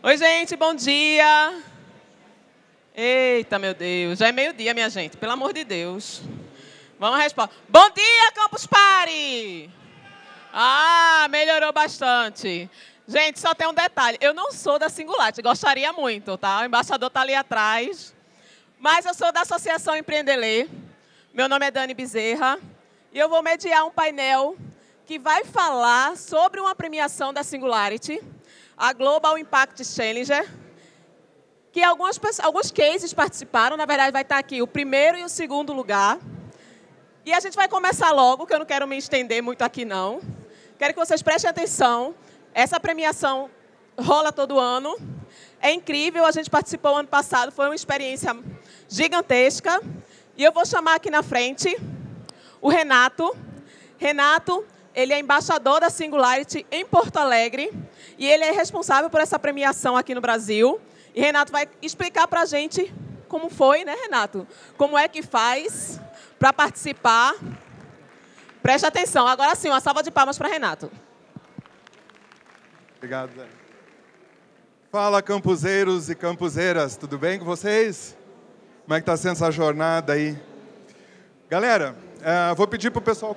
Oi, gente, bom dia. Eita, meu Deus, já é meio-dia, minha gente, pelo amor de Deus. Vamos responder. Bom dia, Campus Party! Ah, melhorou bastante. Gente, só tem um detalhe, eu não sou da Singularity, gostaria muito, tá? O embaixador está ali atrás. Mas eu sou da Associação Empreender. Meu nome é Dani Bezerra e eu vou mediar um painel que vai falar sobre uma premiação da Singularity, a Global Impact Challenger, que alguns cases participaram, na verdade vai estar aqui o primeiro e o segundo lugar. E a gente vai começar logo, que eu não quero me estender muito aqui não. Quero que vocês prestem atenção, essa premiação rola todo ano, é incrível, a gente participou ano passado, foi uma experiência gigantesca. E eu vou chamar aqui na frente o Renato. Renato, ele é embaixador da Singularity em Porto Alegre e ele é responsável por essa premiação aqui no Brasil. E Renato vai explicar para a gente como foi, né, Renato? Como é que faz para participar. Preste atenção. Agora sim, uma salva de palmas para Renato. Obrigado, Dani. Fala, campuseiros e campuseiras, tudo bem com vocês? Como é que está sendo essa jornada aí? Galera, vou pedir para o pessoal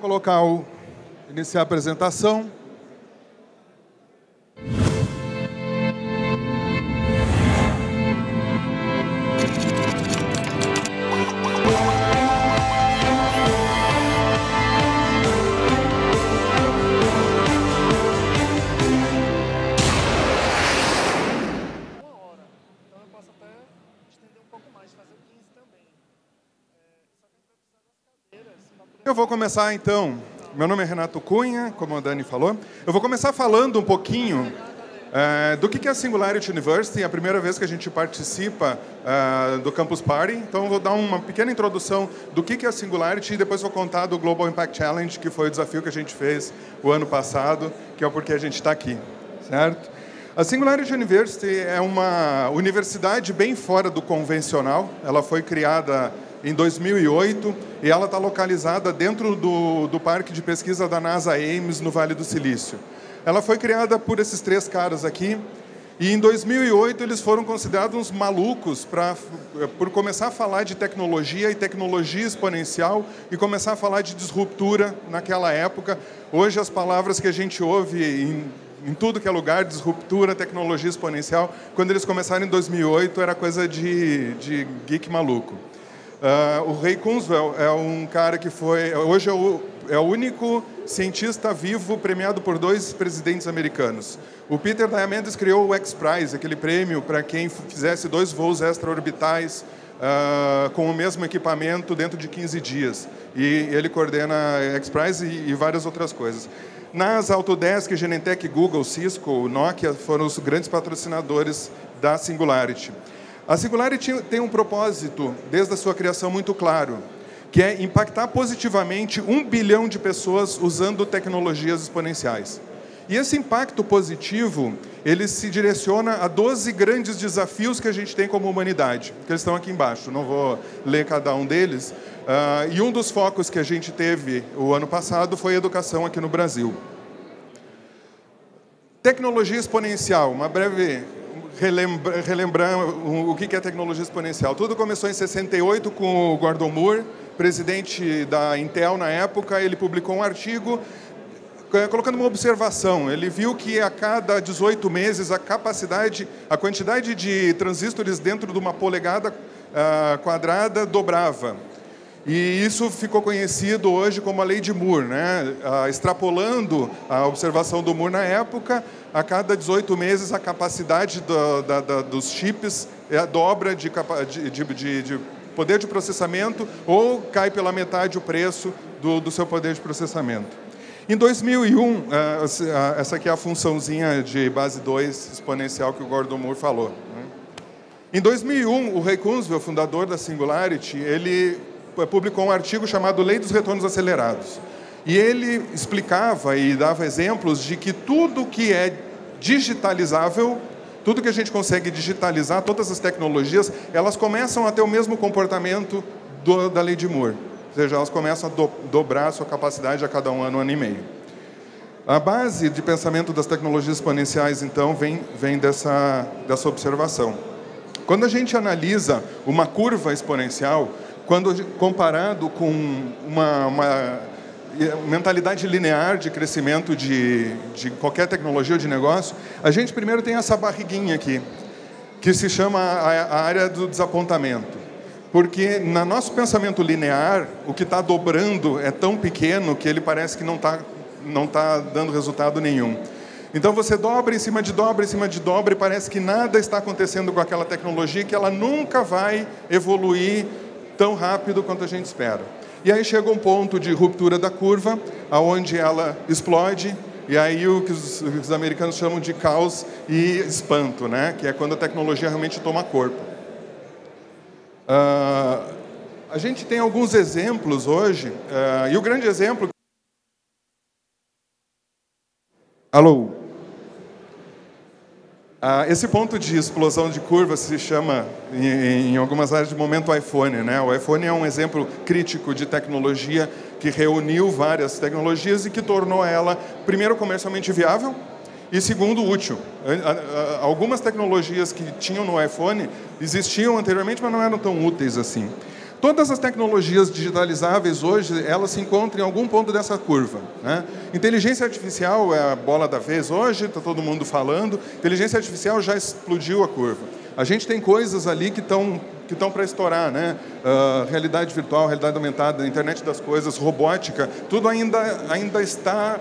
iniciar a apresentação. Eu vou começar, então. Meu nome é Renato Cunha, como a Dani falou. Eu vou começar falando um pouquinho do que é a Singularity University. É a primeira vez que a gente participa do Campus Party. Então, eu vou dar uma pequena introdução do que é a Singularity e depois vou contar do Global Impact Challenge, que foi o desafio que a gente fez o ano passado, que é o porquê a gente está aqui, certo? A Singularity University é uma universidade bem fora do convencional. Ela foi criada em 2008, e ela está localizada dentro do parque de pesquisa da NASA Ames, no Vale do Silício. Ela foi criada por esses três caras aqui, e em 2008 eles foram considerados uns malucos por começar a falar de tecnologia e tecnologia exponencial, e começar a falar de disruptura naquela época. Hoje as palavras que a gente ouve em tudo que é lugar, disruptura, tecnologia exponencial, quando eles começaram em 2008 era coisa de geek maluco. O Ray Kurzweil é um cara que hoje é o único cientista vivo premiado por 2 presidentes americanos. O Peter Diamandis criou o X-Prize, aquele prêmio para quem fizesse 2 voos extraorbitais com o mesmo equipamento dentro de 15 dias. E ele coordena X-Prize e várias outras coisas. NASA, Autodesk, Genentech, Google, Cisco, Nokia foram os grandes patrocinadores da Singularity. A Singularity tem um propósito, desde a sua criação, muito claro, que é impactar positivamente 1 bilhão de pessoas usando tecnologias exponenciais. E esse impacto positivo, ele se direciona a 12 grandes desafios que a gente tem como humanidade, que eles estão aqui embaixo, não vou ler cada um deles. E um dos focos que a gente teve o ano passado foi a educação aqui no Brasil. Tecnologia exponencial, uma breve relembrar o que é tecnologia exponencial. Tudo começou em 68 com o Gordon Moore, presidente da Intel na época. Ele publicou um artigo colocando uma observação. Ele viu que a cada 18 meses a quantidade de transistores dentro de uma polegada quadrada dobrava. E isso ficou conhecido hoje como a lei de Moore, né? Extrapolando a observação do Moore na época, a cada 18 meses a capacidade dos chips dobra de poder de processamento ou cai pela metade o preço do seu poder de processamento. Em 2001, essa aqui é a funçãozinha de base 2 exponencial que o Gordon Moore falou, né? Em 2001, o Ray Kurzweil, fundador da Singularity, ele publicou um artigo chamado Lei dos Retornos Acelerados. E ele explicava e dava exemplos de que tudo que é digitalizável, tudo que a gente consegue digitalizar, todas as tecnologias, elas começam a ter o mesmo comportamento da lei de Moore. Ou seja, elas começam a dobrar a sua capacidade a cada um ano e meio. A base de pensamento das tecnologias exponenciais, então, vem dessa observação. Quando a gente analisa uma curva exponencial, quando comparado com uma mentalidade linear de crescimento de qualquer tecnologia ou de negócio, a gente primeiro tem essa barriguinha aqui, que se chama a área do desapontamento. Porque no nosso pensamento linear, o que está dobrando é tão pequeno que ele parece que não está dando resultado nenhum. Então você dobra em cima de dobra, em cima de dobra, e parece que nada está acontecendo com aquela tecnologia, que ela nunca vai evoluir tão rápido quanto a gente espera. E aí chega um ponto de ruptura da curva, aonde ela explode, e aí o que os americanos chamam de caos e espanto, né? Que é quando a tecnologia realmente toma corpo. A gente tem alguns exemplos hoje, e o grande exemplo... Alô? Esse ponto de explosão de curva se chama, em algumas áreas, de momento iPhone, né? O iPhone é um exemplo crítico de tecnologia que reuniu várias tecnologias e que tornou ela, primeiro, comercialmente viável e, segundo, útil. Algumas tecnologias que tinham no iPhone existiam anteriormente, mas não eram tão úteis assim. Todas as tecnologias digitalizáveis hoje, elas se encontram em algum ponto dessa curva, né? Inteligência artificial é a bola da vez hoje, está todo mundo falando. Inteligência artificial já explodiu a curva. A gente tem coisas ali que estão para estourar, né? Realidade virtual, realidade aumentada, internet das coisas, robótica, tudo ainda está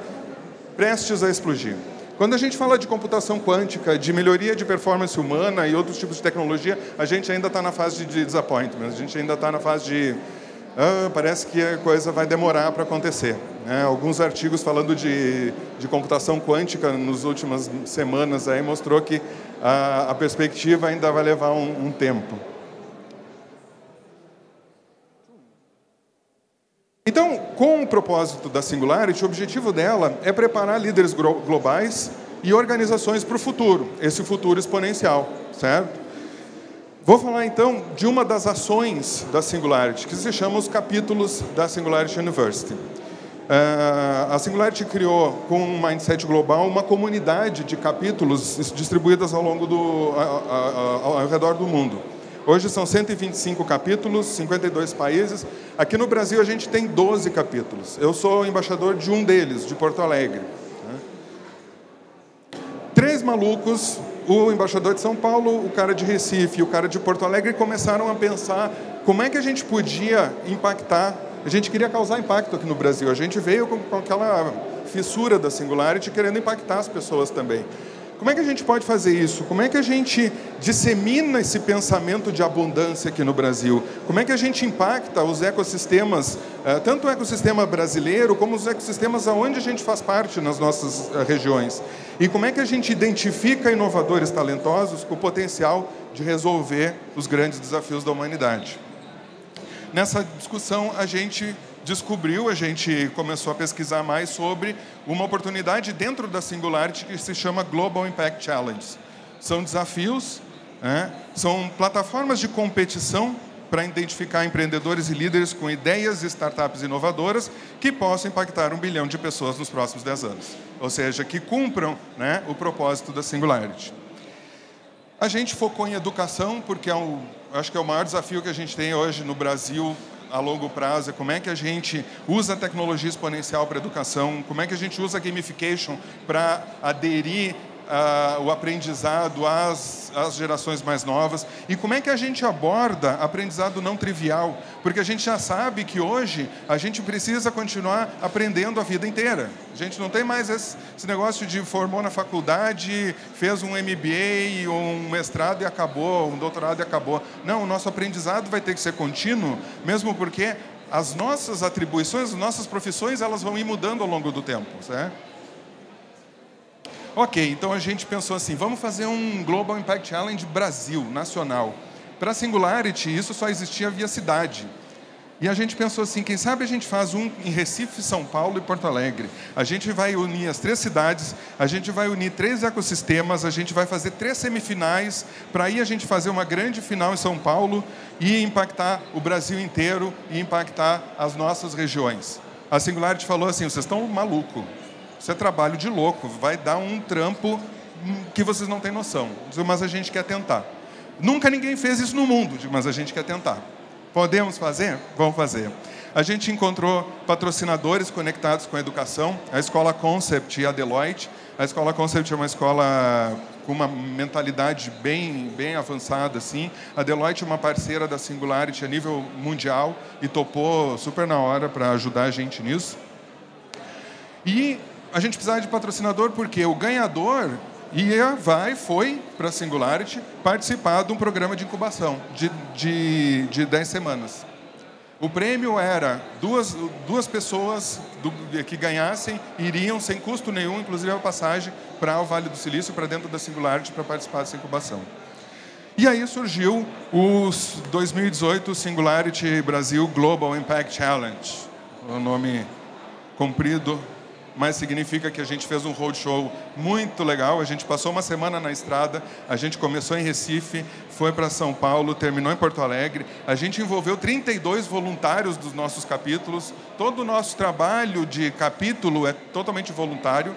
prestes a explodir. Quando a gente fala de computação quântica, de melhoria de performance humana e outros tipos de tecnologia, a gente ainda está na fase de disappointment, a gente ainda está na fase de... parece que a coisa vai demorar para acontecer, né? Alguns artigos falando de computação quântica nas últimas semanas aí mostrou que a perspectiva ainda vai levar um tempo. Então, com o propósito da Singularity, o objetivo dela é preparar líderes globais e organizações para o futuro, esse futuro exponencial, certo? Vou falar, então, de uma das ações da Singularity, que se chama os capítulos da Singularity University. A Singularity criou, com um mindset global, uma comunidade de capítulos distribuídas ao redor do mundo. Hoje são 125 capítulos, 52 países. Aqui no Brasil a gente tem 12 capítulos. Eu sou embaixador de um deles, de Porto Alegre. 3 malucos, o embaixador de São Paulo, o cara de Recife e o cara de Porto Alegre, começaram a pensar como é que a gente podia impactar. A gente queria causar impacto aqui no Brasil. A gente veio com aquela fissura da Singularity, querendo impactar as pessoas também. Como é que a gente pode fazer isso? Como é que a gente dissemina esse pensamento de abundância aqui no Brasil? Como é que a gente impacta os ecossistemas, tanto o ecossistema brasileiro, como os ecossistemas aonde a gente faz parte nas nossas regiões? E como é que a gente identifica inovadores talentosos com o potencial de resolver os grandes desafios da humanidade? Nessa discussão, a gente começou a pesquisar mais sobre uma oportunidade dentro da Singularity que se chama Global Impact Challenge. São desafios, né? São plataformas de competição para identificar empreendedores e líderes com ideias e startups inovadoras que possam impactar 1 bilhão de pessoas nos próximos 10 anos. Ou seja, que cumpram, né, o propósito da Singularity. A gente focou em educação, porque acho que é o maior desafio que a gente tem hoje no Brasil a longo prazo, é como é que a gente usa a tecnologia exponencial para a educação, como é que a gente usa a gamification para aderir o aprendizado às gerações mais novas, e como é que a gente aborda aprendizado não trivial, porque a gente já sabe que hoje a gente precisa continuar aprendendo a vida inteira. A gente não tem mais esse negócio de formou na faculdade, fez um MBA, um mestrado e acabou, um doutorado e acabou. Não, o nosso aprendizado vai ter que ser contínuo, mesmo porque as nossas atribuições, as nossas profissões, elas vão ir mudando ao longo do tempo, certo? Ok, então a gente pensou assim, vamos fazer um Global Impact Challenge Brasil, nacional. Para a Singularity, isso só existia via cidade. E a gente pensou assim, quem sabe a gente faz um em Recife, São Paulo e Porto Alegre. A gente vai unir as 3 cidades, a gente vai unir 3 ecossistemas, a gente vai fazer 3 semifinais, para aí a gente fazer uma grande final em São Paulo e impactar o Brasil inteiro e impactar as nossas regiões. A Singularity falou assim, vocês estão malucos. Isso é trabalho de louco, vai dar um trampo que vocês não têm noção. Mas a gente quer tentar. Nunca ninguém fez isso no mundo, mas a gente quer tentar. Podemos fazer? Vamos fazer. A gente encontrou patrocinadores conectados com a educação, a Escola Concept e a Deloitte. A Escola Concept é uma escola com uma mentalidade bem avançada, assim. A Deloitte é uma parceira da Singularity a nível mundial e topou super na hora para ajudar a gente nisso. E a gente precisava de patrocinador porque o ganhador foi para a Singularity participar de um programa de incubação de 10 semanas. O prêmio era duas pessoas que ganhassem, iriam sem custo nenhum, inclusive a passagem, para o Vale do Silício, para dentro da Singularity, para participar dessa incubação. E aí surgiu o 2018 Singularity Brasil Global Impact Challenge. O nome comprido, mas significa que a gente fez um roadshow muito legal. A gente passou uma semana na estrada, a gente começou em Recife, foi para São Paulo, terminou em Porto Alegre. A gente envolveu 32 voluntários dos nossos capítulos. Todo o nosso trabalho de capítulo é totalmente voluntário.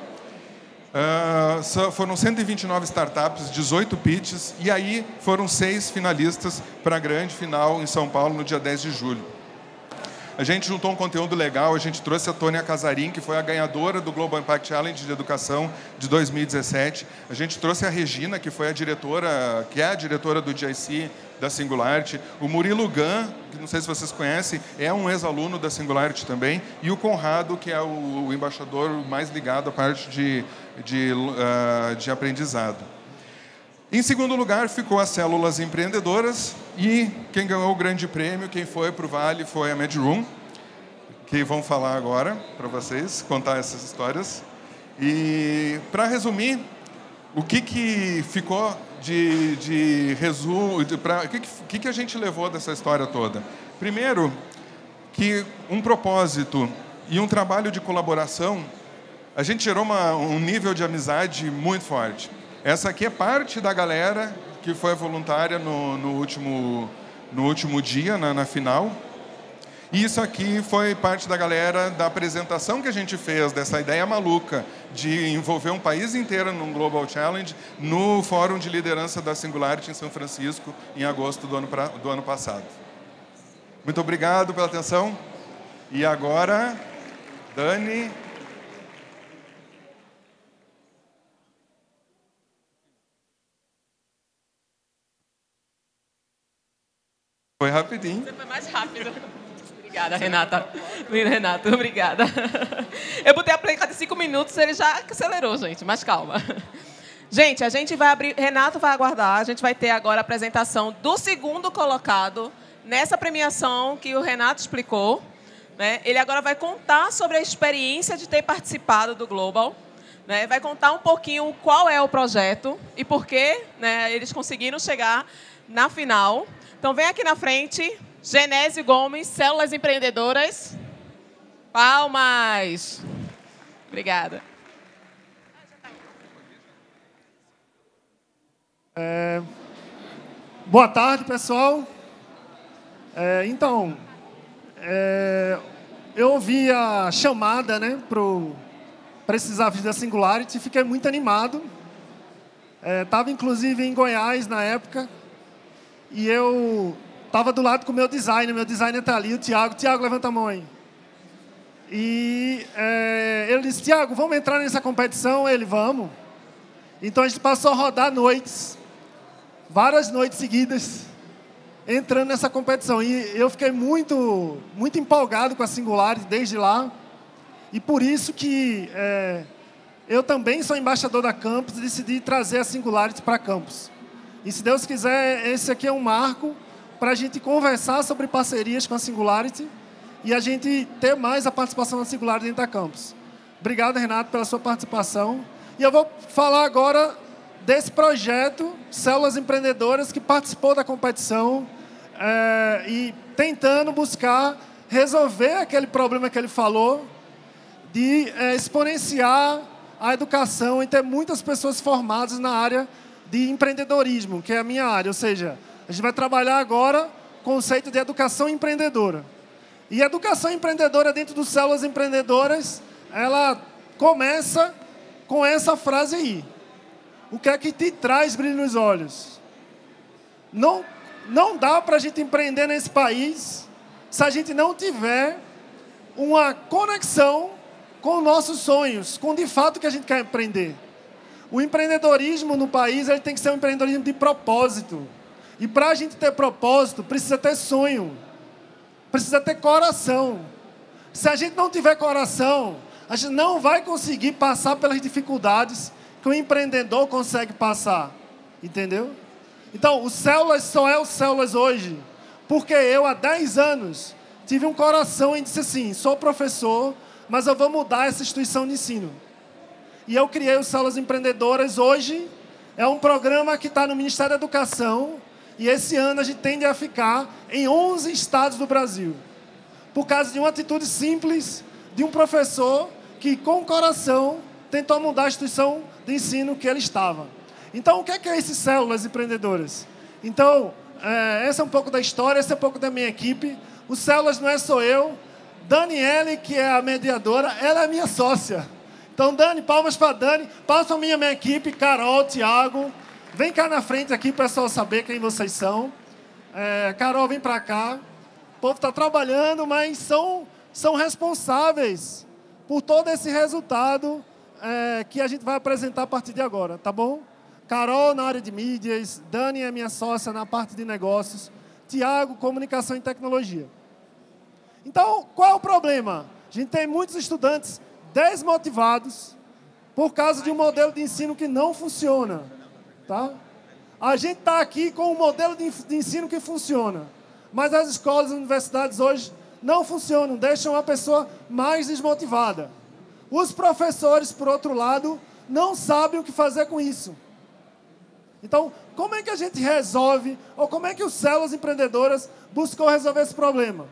Foram 129 startups, 18 pitches, e aí foram 6 finalistas para a grande final em São Paulo no dia 10 de julho. A gente juntou um conteúdo legal, a gente trouxe a Tônia Casarim, que foi a ganhadora do Global Impact Challenge de Educação de 2017. A gente trouxe a Regina, que é a diretora do GIC da Singularity. O Murilo Gan, que não sei se vocês conhecem, é um ex-aluno da Singularity também. E o Conrado, que é o embaixador mais ligado à parte de aprendizado. Em segundo lugar, ficou as Células Empreendedoras e quem ganhou o grande prêmio, quem foi para o Vale, foi a MedRoom, que vão falar agora para vocês, contar essas histórias. E, para resumir, o que ficou de resumo, o que a gente levou dessa história toda? Primeiro, que um propósito e um trabalho de colaboração, a gente gerou um nível de amizade muito forte. Essa aqui é parte da galera que foi voluntária no último dia, na final. E isso aqui foi parte da galera da apresentação que a gente fez, dessa ideia maluca de envolver um país inteiro num Global Challenge no Fórum de Liderança da Singularity em São Francisco, em agosto do ano passado. Muito obrigado pela atenção. E agora, Dani... Foi rapidinho. Você foi mais rápido. Obrigada, Renata. Renato, obrigada. Eu botei a placa de 5 minutos, ele já acelerou, gente, mas calma. Gente, a gente vai abrir... Renato vai aguardar, a gente vai ter agora a apresentação do segundo colocado nessa premiação que o Renato explicou. Né? Ele agora vai contar sobre a experiência de ter participado do Global. Né? Vai contar um pouquinho qual é o projeto e por que, né, eles conseguiram chegar na final. Então, vem aqui na frente, Genésio Gomes, Células Empreendedoras. Palmas. Obrigada. Boa tarde, pessoal. Eu ouvi a chamada, né, para esses desafios da Singularity e fiquei muito animado. Estava, inclusive, em Goiás, na época. E eu estava do lado com o meu designer está ali, o Tiago. Tiago, levanta a mão aí. E ele disse, Tiago, vamos entrar nessa competição? Ele, vamos. Então a gente passou a rodar noites, várias noites seguidas, entrando nessa competição. E eu fiquei muito empolgado com a Singularity desde lá. E por isso que eu também sou embaixador da Campus e decidi trazer a Singularity para a Campus. E, se Deus quiser, esse aqui é um marco para a gente conversar sobre parcerias com a Singularity e a gente ter mais a participação da Singularity dentro da Campus. Obrigado, Renato, pela sua participação. E eu vou falar agora desse projeto, Células Empreendedoras, que participou da competição e tentando buscar resolver aquele problema que ele falou de exponenciar a educação e ter muitas pessoas formadas na área de empreendedorismo, que é a minha área. Ou seja, a gente vai trabalhar agora o conceito de educação empreendedora. E a educação empreendedora dentro do Células Empreendedoras, ela começa com essa frase aí. O que é que te traz brilho nos olhos? Não dá para a gente empreender nesse país se a gente não tiver uma conexão com nossos sonhos, com de fato o que a gente quer empreender. O empreendedorismo no país ele tem que ser um empreendedorismo de propósito. E para a gente ter propósito, precisa ter sonho, precisa ter coração. Se a gente não tiver coração, a gente não vai conseguir passar pelas dificuldades que o empreendedor consegue passar. Entendeu? Então, o Células só é o Células hoje, porque eu, há 10 anos, tive um coração e disse assim, sou professor, mas eu vou mudar essa instituição de ensino. E eu criei o Células Empreendedoras. Hoje é um programa que está no Ministério da Educação, e esse ano a gente tende a ficar em 11 estados do Brasil, por causa de uma atitude simples de um professor que, com o coração, tentou mudar a instituição de ensino que ele estava. Então, o que é esse Células Empreendedoras? Então, essa é um pouco da história, essa é um pouco da minha equipe. O Células não é só eu. Daniele, que é a mediadora, ela é minha sócia. Então, Dani, palmas para Dani, palmas para minha equipe, Carol, Thiago. Vem cá na frente aqui para o pessoal saber quem vocês são. Carol, vem para cá. O povo está trabalhando, mas são responsáveis por todo esse resultado que a gente vai apresentar a partir de agora, tá bom? Carol na área de mídias, Dani é minha sócia na parte de negócios, Thiago, comunicação e tecnologia. Então, qual é o problema? A gente tem muitos estudantes desmotivados por causa de um modelo de ensino que não funciona. Tá? A gente está aqui com um modelo de ensino que funciona, mas as escolas e universidades hoje não funcionam, deixam a pessoa mais desmotivada. Os professores, por outro lado, não sabem o que fazer com isso. Então, como é que a gente resolve, ou como é que o Células Empreendedoras buscou resolver esse problema?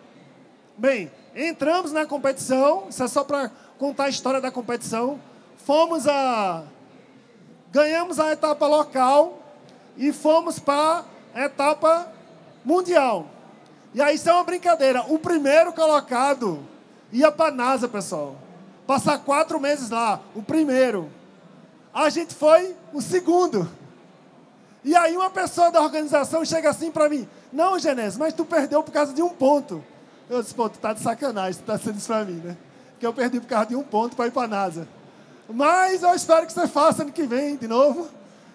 Bem, entramos na competição, isso é só para contar a história da competição, ganhamos a etapa local e fomos para a etapa mundial. E aí isso é uma brincadeira, o primeiro colocado ia para a NASA, pessoal, passar 4 meses lá, o primeiro. A gente foi o segundo. E aí uma pessoa da organização chega assim para mim, não, Genésio, mas tu perdeu por causa de 1 ponto. Eu disse, pô, tu tá de sacanagem, tu tá sendo isso para mim, né? Que eu perdi por causa de 1 ponto para ir para a NASA. Mas eu espero que você faça ano que vem de novo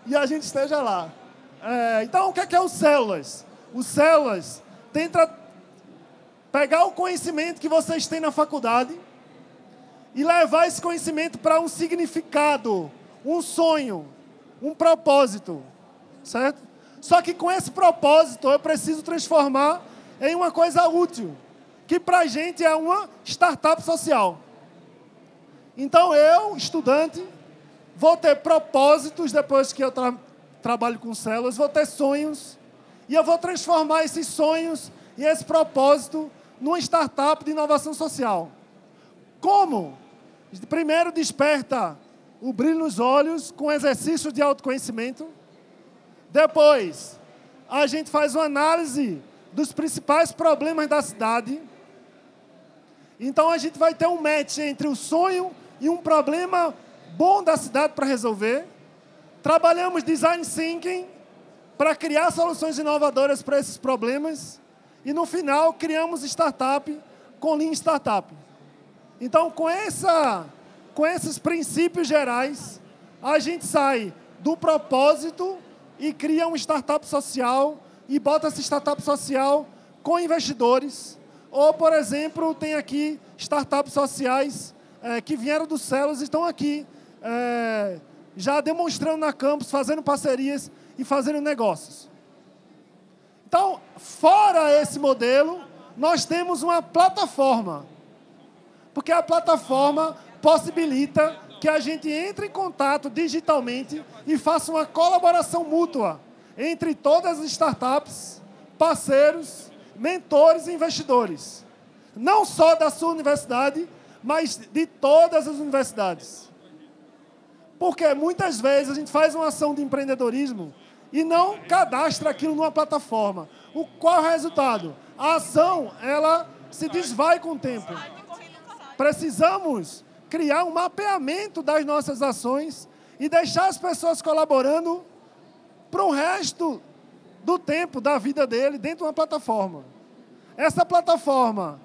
e a gente esteja lá. Então, o que é o Células? O Células tenta pegar o conhecimento que vocês têm na faculdade e levar esse conhecimento para um significado, um sonho, um propósito. Certo? Só que com esse propósito eu preciso transformar em uma coisa útil, que para a gente é uma startup social. Então eu, estudante, vou ter propósitos depois que eu trabalho com células, vou ter sonhos, e eu vou transformar esses sonhos e esse propósito numa startup de inovação social. Como? Primeiro desperta o brilho nos olhos com exercícios de autoconhecimento. Depois, a gente faz uma análise dos principais problemas da cidade. Então, a gente vai ter um match entre o sonho e um problema bom da cidade para resolver. Trabalhamos design thinking para criar soluções inovadoras para esses problemas. E, no final, criamos startup com Lean Startup. Então, com esses princípios gerais, a gente sai do propósito e cria uma startup social e bota essa startup social com investidores. Ou, por exemplo, tem aqui startups sociais que vieram do Células e estão aqui já demonstrando na campus, fazendo parcerias e fazendo negócios. Então, fora esse modelo, nós temos uma plataforma. Porque a plataforma possibilita que a gente entre em contato digitalmente e faça uma colaboração mútua entre todas as startups, parceiros, mentores e investidores. Não só da sua universidade, mas de todas as universidades. Porque muitas vezes a gente faz uma ação de empreendedorismo e não cadastra aquilo numa plataforma. Qual é o resultado? A ação, ela se desvai com o tempo. Precisamos criar um mapeamento das nossas ações e deixar as pessoas colaborando para o resto do tempo da vida dele dentro de uma plataforma. Essa plataforma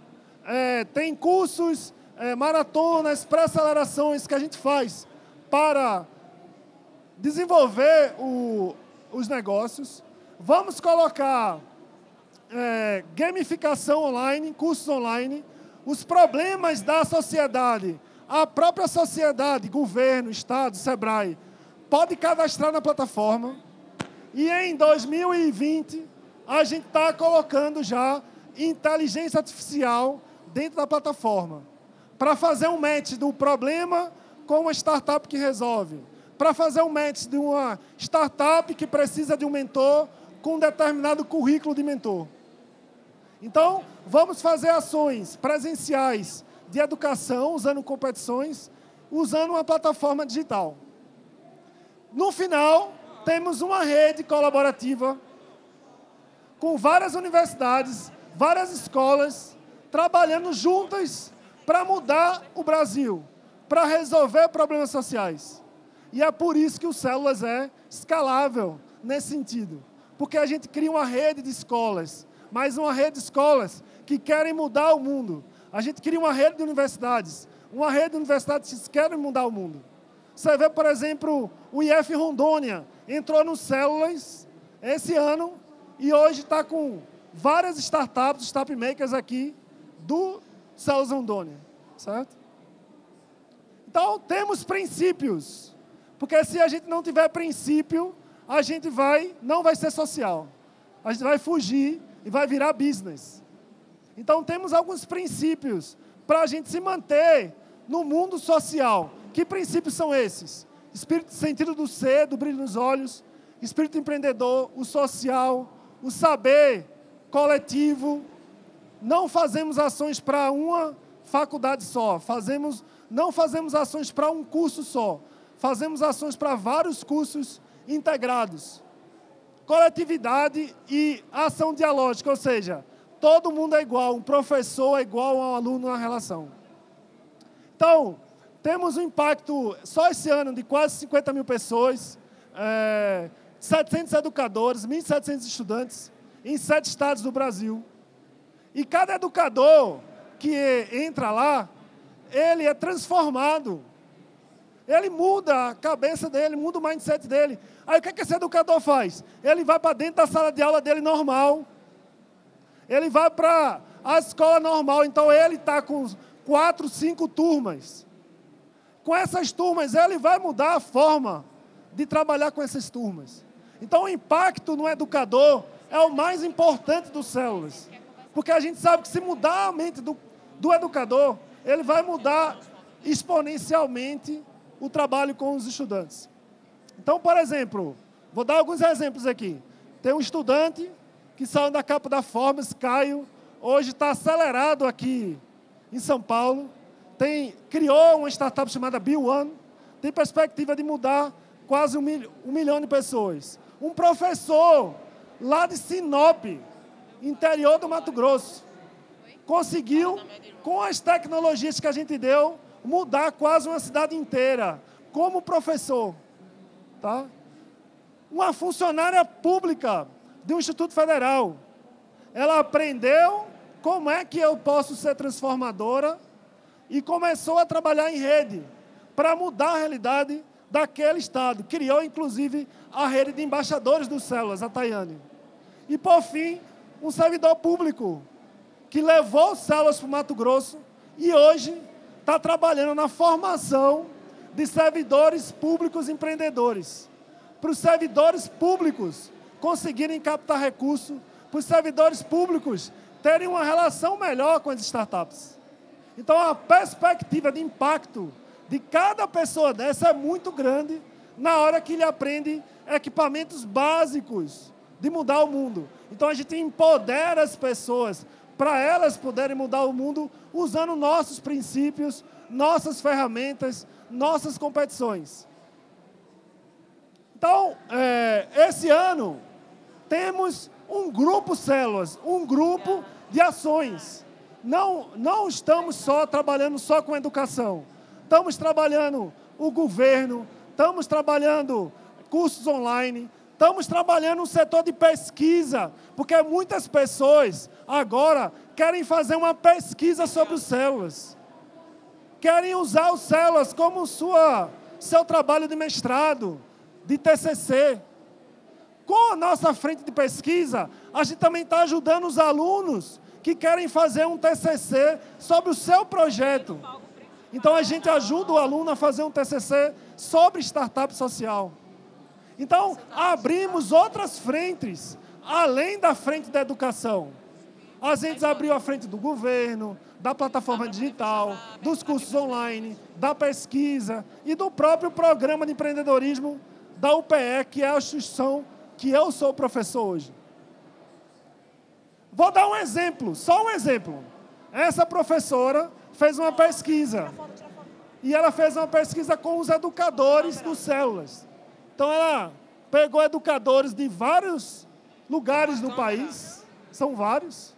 tem cursos, maratonas, pré-acelerações que a gente faz para desenvolver os negócios. Vamos colocar gamificação online, cursos online, os problemas da sociedade, a própria sociedade, governo, Estado, Sebrae, pode cadastrar na plataforma. E em 2020, a gente está colocando já inteligência artificial dentro da plataforma, para fazer um match do problema com uma startup que resolve, para fazer um match de uma startup que precisa de um mentor com um determinado currículo de mentor. Então, vamos fazer ações presenciais de educação, usando competições, usando uma plataforma digital. No final, temos uma rede colaborativa com várias universidades, várias escolas, trabalhando juntas para mudar o Brasil, para resolver problemas sociais. E é por isso que o Células é escalável nesse sentido. Porque a gente cria uma rede de escolas, mas uma rede de escolas que querem mudar o mundo. A gente cria uma rede de universidades que querem mudar o mundo. Você vê, por exemplo, o IF Rondônia entrou no Células esse ano e hoje está com várias startups, startup makers aqui do Células Rondônia, certo? Então, temos princípios, porque se a gente não tiver princípio, a gente não vai ser social. A gente vai fugir e vai virar business. Então, temos alguns princípios para a gente se manter no mundo social. Que princípios são esses? Espírito, sentido do ser, do brilho nos olhos, espírito empreendedor, o social, o saber coletivo. Não fazemos ações para uma faculdade só, não fazemos ações para um curso só, fazemos ações para vários cursos integrados. Coletividade e ação dialógica, ou seja, todo mundo é igual, um professor é igual a um aluno na relação. Então, temos um impacto, só esse ano, de quase 50 mil pessoas, 700 educadores, 1.700 estudantes, em 7 estados do Brasil. E cada educador que entra lá, ele é transformado. Ele muda a cabeça dele, muda o mindset dele. Aí o que esse educador faz? Ele vai para dentro da sala de aula dele normal. Ele vai para a escola normal. Então ele está com 4, 5 turmas. Com essas turmas, ele vai mudar a forma de trabalhar com essas turmas. Então o impacto no educador é o mais importante dos Células. Porque a gente sabe que se mudar a mente do educador, ele vai mudar exponencialmente o trabalho com os estudantes. Então, por exemplo, vou dar alguns exemplos aqui. Tem um estudante que saiu da capa da Forbes, Caio, hoje está acelerado aqui em São Paulo, criou uma startup chamada Be1, tem perspectiva de mudar quase 1 milhão de pessoas. Um professor lá de Sinop, interior do Mato Grosso, conseguiu, com as tecnologias que a gente deu, mudar quase uma cidade inteira, como professor. Tá? Uma funcionária pública de um Instituto Federal, ela aprendeu como é que eu posso ser transformadora e começou a trabalhar em rede para mudar a realidade daquele estado. Criou, inclusive, a rede de embaixadores do Células, a Tayane. E, por fim, um servidor público que levou o Células para o Mato Grosso e hoje está trabalhando na formação de servidores públicos empreendedores. Para os servidores públicos conseguirem captar recursos, para os servidores públicos terem uma relação melhor com as startups. Então, a perspectiva de impacto de cada pessoa dessa é muito grande na hora que ele aprende equipamentos básicos de mudar o mundo. Então, a gente empodera as pessoas para elas poderem mudar o mundo usando nossos princípios, nossas ferramentas, nossas competições. Então, esse ano, temos um grupo Células, um grupo de ações. Não estamos só trabalhando só com educação. estamos trabalhando o governo, estamos trabalhando cursos online, estamos trabalhando no setor de pesquisa, porque muitas pessoas agora querem fazer uma pesquisa sobre os células. Querem usar os células como seu trabalho de mestrado, de TCC. Com a nossa frente de pesquisa, a gente também está ajudando os alunos que querem fazer um TCC sobre o seu projeto. Então, a gente ajuda o aluno a fazer um TCC sobre startup social. Então, abrimos outras frentes, além da frente da educação. A gente abriu a frente do governo, da plataforma digital, dos cursos online, da pesquisa e do próprio programa de empreendedorismo da UPE, que é a instituição que eu sou professor hoje. Vou dar um exemplo, só um exemplo. Essa professora fez uma pesquisa. E ela fez uma pesquisa com os educadores do Células. Então, ela pegou educadores de vários lugares do país, são vários,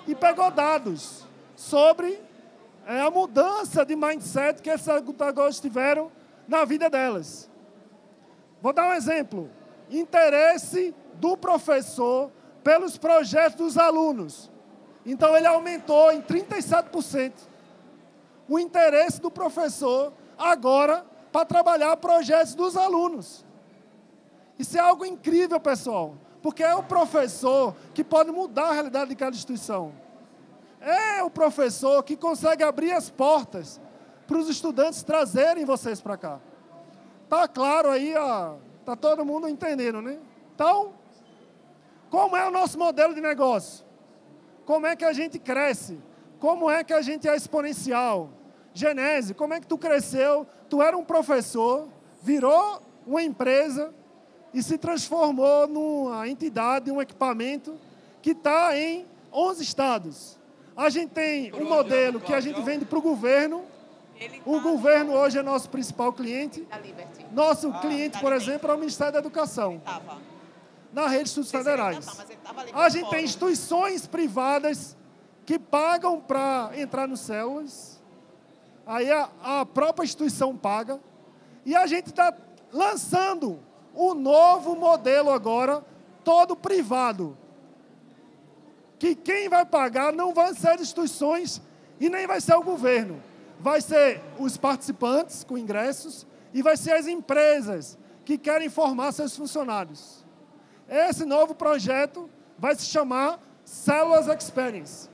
e pegou dados sobre a mudança de mindset que esses educadores tiveram na vida delas. Vou dar um exemplo. Interesse do professor pelos projetos dos alunos. Então, ele aumentou em 37% o interesse do professor agora para trabalhar projetos dos alunos. Isso é algo incrível, pessoal, porque é o professor que pode mudar a realidade de cada instituição. É o professor que consegue abrir as portas para os estudantes trazerem vocês para cá. Tá claro aí, tá todo mundo entendendo, né? Então, como é o nosso modelo de negócio? Como é que a gente cresce? Como é que a gente é exponencial? Genese, como é que tu cresceu? Tu era um professor, virou uma empresa e se transformou numa entidade, um equipamento que está em 11 estados. A gente tem um modelo que a gente vende para o governo. O governo hoje é nosso principal cliente. Nosso cliente, por exemplo, é o Ministério da Educação, na rede de estudos federais. A gente tem instituições privadas que pagam para entrar no Células. Aí a própria instituição paga. E a gente está lançando um novo modelo agora, todo privado. Que quem vai pagar não vai ser as instituições e nem vai ser o governo. Vai ser os participantes com ingressos e vai ser as empresas que querem formar seus funcionários. Esse novo projeto vai se chamar Células Experience.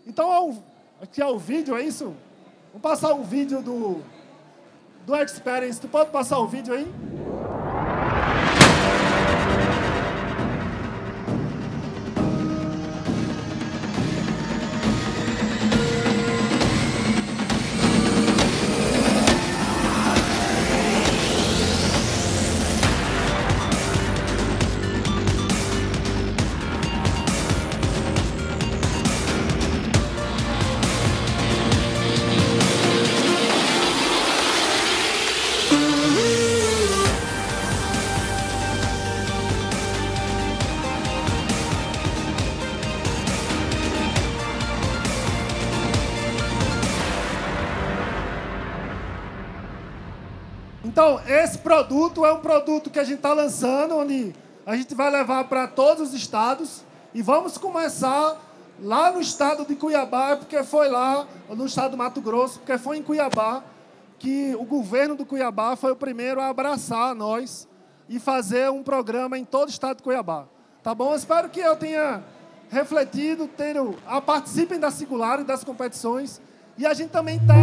Então, aqui é o vídeo, é isso? Vamos passar um vídeo do Experience. Tu pode passar o vídeo aí? Então, esse produto é um produto que a gente está lançando, onde a gente vai levar para todos os estados e vamos começar lá no estado de Cuiabá, porque foi lá, no estado do Mato Grosso, porque foi em Cuiabá que o governo do Cuiabá foi o primeiro a abraçar nós e fazer um programa em todo o estado de Cuiabá. Tá bom? Eu espero que eu tenha refletido, participem da Singular e das competições, e a gente também está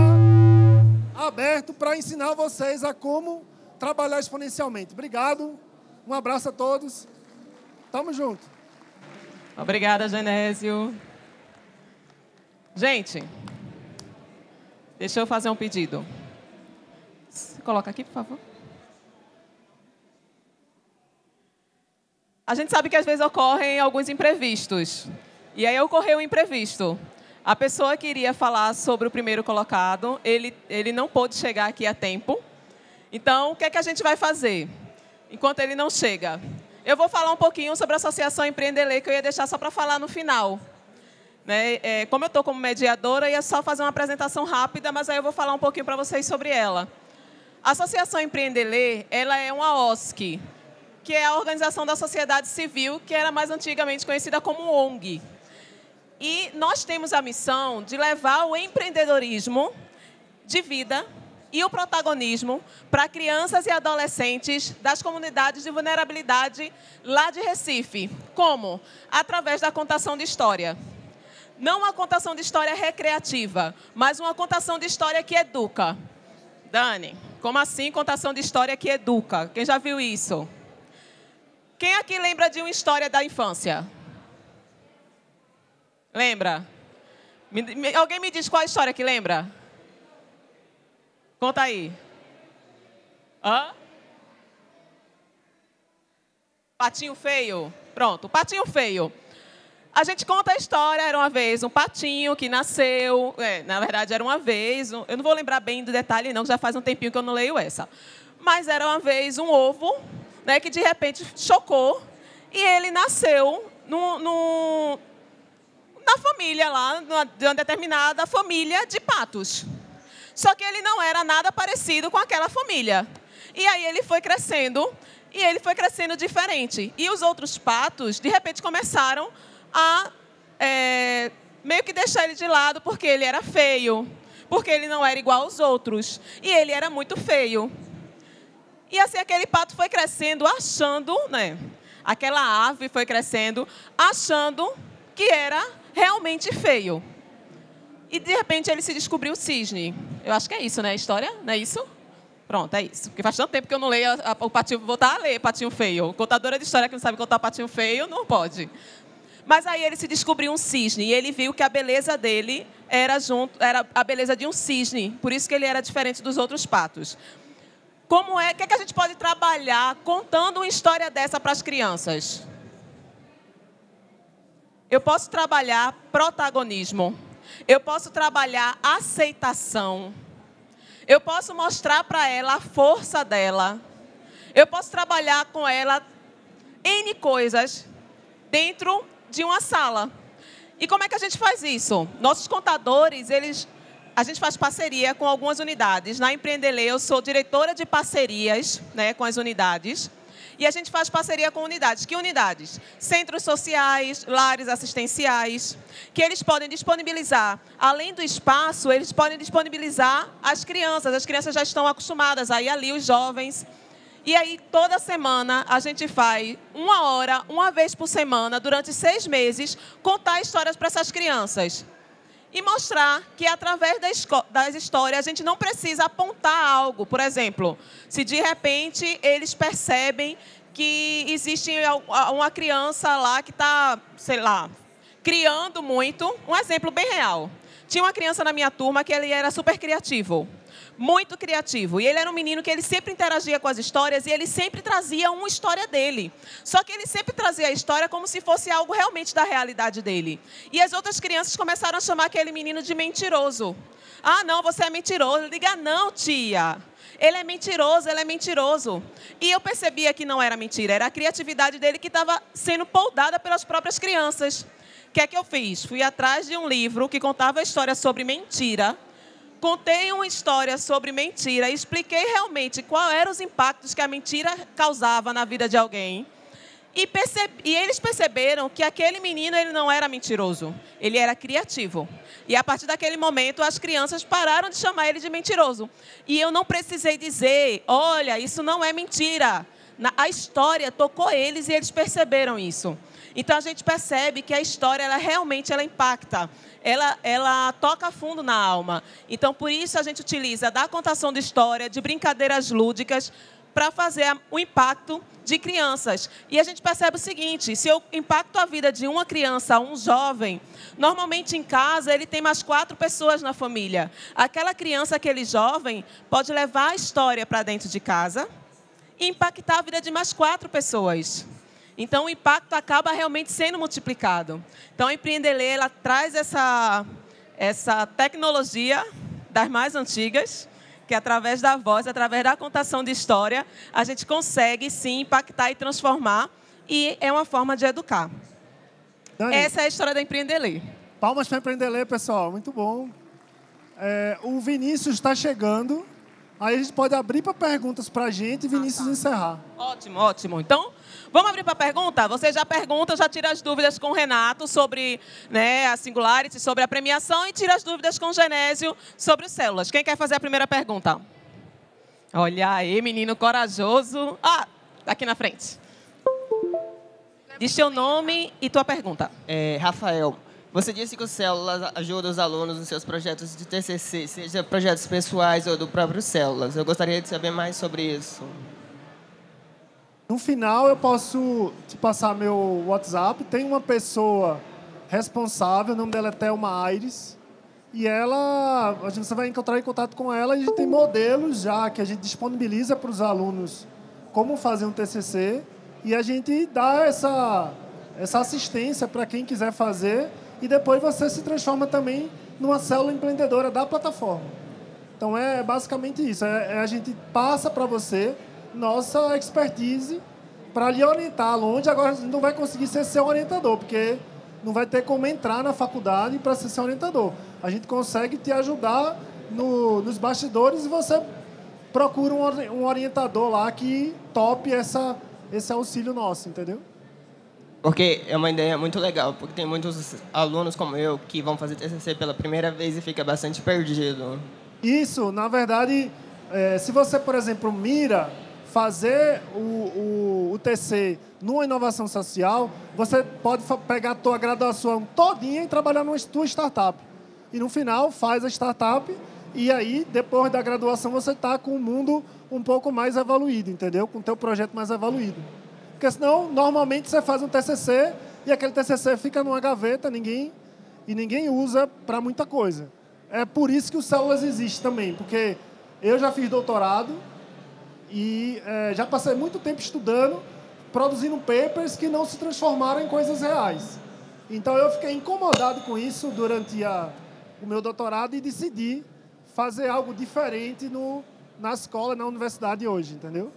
aberto para ensinar vocês a como trabalhar exponencialmente. Obrigado, um abraço a todos, tamo junto. Obrigada, Genésio. Gente, deixa eu fazer um pedido. Você coloca aqui, por favor. A gente sabe que às vezes ocorrem alguns imprevistos. E aí ocorreu um imprevisto. A pessoa que iria falar sobre o primeiro colocado, ele não pôde chegar aqui a tempo. Então, o que é que a gente vai fazer enquanto ele não chega? Eu vou falar um pouquinho sobre a Associação Empreender, que eu ia deixar só para falar no final. né? Como eu estou como mediadora, ia só fazer uma apresentação rápida, mas aí eu vou falar um pouquinho para vocês sobre ela. A Associação Empreender, ela é uma OSC, que é a Organização da Sociedade Civil, que era mais antigamente conhecida como ONG. E nós temos a missão de levar o empreendedorismo de vida e o protagonismo para crianças e adolescentes das comunidades de vulnerabilidade lá de Recife. Como? Através da contação de história. Não uma contação de história recreativa, mas uma contação de história que educa. Dani, como assim contação de história que educa? Quem já viu isso? Quem aqui lembra de uma história da infância? Lembra? Alguém me diz qual a história que lembra? Conta aí. Hã? Patinho Feio. Pronto, Patinho Feio. A gente conta a história, era uma vez um patinho que nasceu, na verdade era uma vez, eu não vou lembrar bem do detalhe não, que já faz um tempinho que eu não leio essa. Mas era uma vez um ovo, né, que de repente chocou e ele nasceu na família lá, de uma determinada família de patos. Só que ele não era nada parecido com aquela família. E aí ele foi crescendo, e ele foi crescendo diferente. E os outros patos, de repente, começaram a meio que deixar ele de lado porque ele era feio, porque ele não era igual aos outros. E ele era muito feio. E assim aquele pato foi crescendo, achando, né? Aquela ave foi crescendo, achando que era realmente feio. E, de repente, ele se descobriu cisne. Eu acho que é isso, né? A história, não é isso? Pronto, é isso. Porque faz tanto tempo que eu não leio o Patinho. Vou voltar a ler Patinho Feio. Contadora de história que não sabe contar Patinho Feio, não pode. Mas aí ele se descobriu um cisne. E ele viu que a beleza dele era a beleza de um cisne. Por isso que ele era diferente dos outros patos. O que é que a gente pode trabalhar contando uma história dessa para as crianças? Eu posso trabalhar protagonismo. Eu posso trabalhar aceitação. Eu posso mostrar para ela a força dela. Eu posso trabalhar com ela N coisas dentro de uma sala. E como é que a gente faz isso? Nossos contadores, a gente faz parceria com algumas unidades. Na Empreender, eu sou diretora de parcerias, né, com as unidades. E a gente faz parceria com unidades. Que unidades? Centros sociais, lares assistenciais, que eles podem disponibilizar, além do espaço, eles podem disponibilizar as crianças. As crianças já estão acostumadas a ir ali, os jovens. E aí, toda semana, a gente faz 1 hora, uma vez por semana, durante 6 meses, contar histórias para essas crianças. E mostrar que, através das histórias, a gente não precisa apontar algo. Por exemplo, se de repente eles percebem que existe uma criança lá que está, sei lá, criando muito. Um exemplo bem real. Tinha uma criança na minha turma que ele era super criativo. Muito criativo. E ele era um menino que ele sempre interagia com as histórias e ele sempre trazia uma história dele. Só que ele sempre trazia a história como se fosse algo realmente da realidade dele. E as outras crianças começaram a chamar aquele menino de mentiroso. Ah, não, você é mentiroso. Diga, não, tia. Ele é mentiroso, ele é mentiroso. E eu percebia que não era mentira, era a criatividade dele que estava sendo poldada pelas próprias crianças. O que é que eu fiz? Fui atrás de um livro que contava a história sobre mentira. Contei uma história sobre mentira e expliquei realmente quais eram os impactos que a mentira causava na vida de alguém. E eles perceberam que aquele menino ele não era mentiroso, ele era criativo. E a partir daquele momento, as crianças pararam de chamar ele de mentiroso. E eu não precisei dizer, olha, isso não é mentira. A história tocou eles e eles perceberam isso. Então, a gente percebe que a história, ela realmente impacta. Ela toca fundo na alma. Então, por isso, a gente utiliza da contação de história, de brincadeiras lúdicas, para fazer o impacto de crianças. E a gente percebe o seguinte, se eu impacto a vida de uma criança, um jovem, normalmente em casa ele tem mais 4 pessoas na família. Aquela criança, aquele jovem, pode levar a história para dentro de casa e impactar a vida de mais 4 pessoas. Então, o impacto acaba realmente sendo multiplicado. Então, a Empreender, ela traz essa tecnologia das mais antigas, que através da voz, através da contação de história, a gente consegue, sim, impactar e transformar, e é uma forma de educar. Dani, essa é a história da Empreender. Palmas para Aprender a Ler, pessoal. Muito bom. O Vinícius está chegando. Aí a gente pode abrir para perguntas para a gente e Vinícius encerrar. Ótimo, ótimo. Então, vamos abrir para pergunta? Você já pergunta, já tira as dúvidas com o Renato sobre, né, a Singularity, sobre a premiação, e tira as dúvidas com o Genésio sobre os células. Quem quer fazer a primeira pergunta? Olha aí, menino corajoso. Ah, aqui na frente. Diz teu nome e tua pergunta. Rafael, você disse que o Células ajuda os alunos nos seus projetos de TCC, seja projetos pessoais ou do próprio Células. Eu gostaria de saber mais sobre isso. No final, eu posso te passar meu WhatsApp. Tem uma pessoa responsável, o nome dela é Thelma Aires. E você vai entrar em contato com ela e a gente tem modelos já que a gente disponibiliza para os alunos como fazer um TCC. E a gente dá essa assistência para quem quiser fazer. E depois você se transforma também numa célula empreendedora da plataforma. Então, é basicamente isso. A gente passa para você nossa expertise para lhe orientar onde. Agora, a gente não vai conseguir ser seu orientador, porque não vai ter como entrar na faculdade para ser seu orientador. A gente consegue te ajudar nos bastidores e você procura um orientador lá que tope esse auxílio nosso, entendeu? Porque é uma ideia muito legal, porque tem muitos alunos como eu que vão fazer TCC pela primeira vez e fica bastante perdido. Isso, na verdade, se você, por exemplo, mira fazer o TC numa inovação social, você pode pegar a tua graduação todinha e trabalhar numa tua startup. E no final faz a startup e aí, depois da graduação, você está com o mundo um pouco mais evoluído, entendeu? Com o teu projeto mais evoluído. Porque senão, normalmente, você faz um TCC e aquele TCC fica numa gaveta ninguém usa para muita coisa. É por isso que o Células existe também, porque eu já fiz doutorado e já passei muito tempo estudando, produzindo papers que não se transformaram em coisas reais. Então, eu fiquei incomodado com isso durante o meu doutorado e decidi fazer algo diferente na escola, na universidade hoje, entendeu?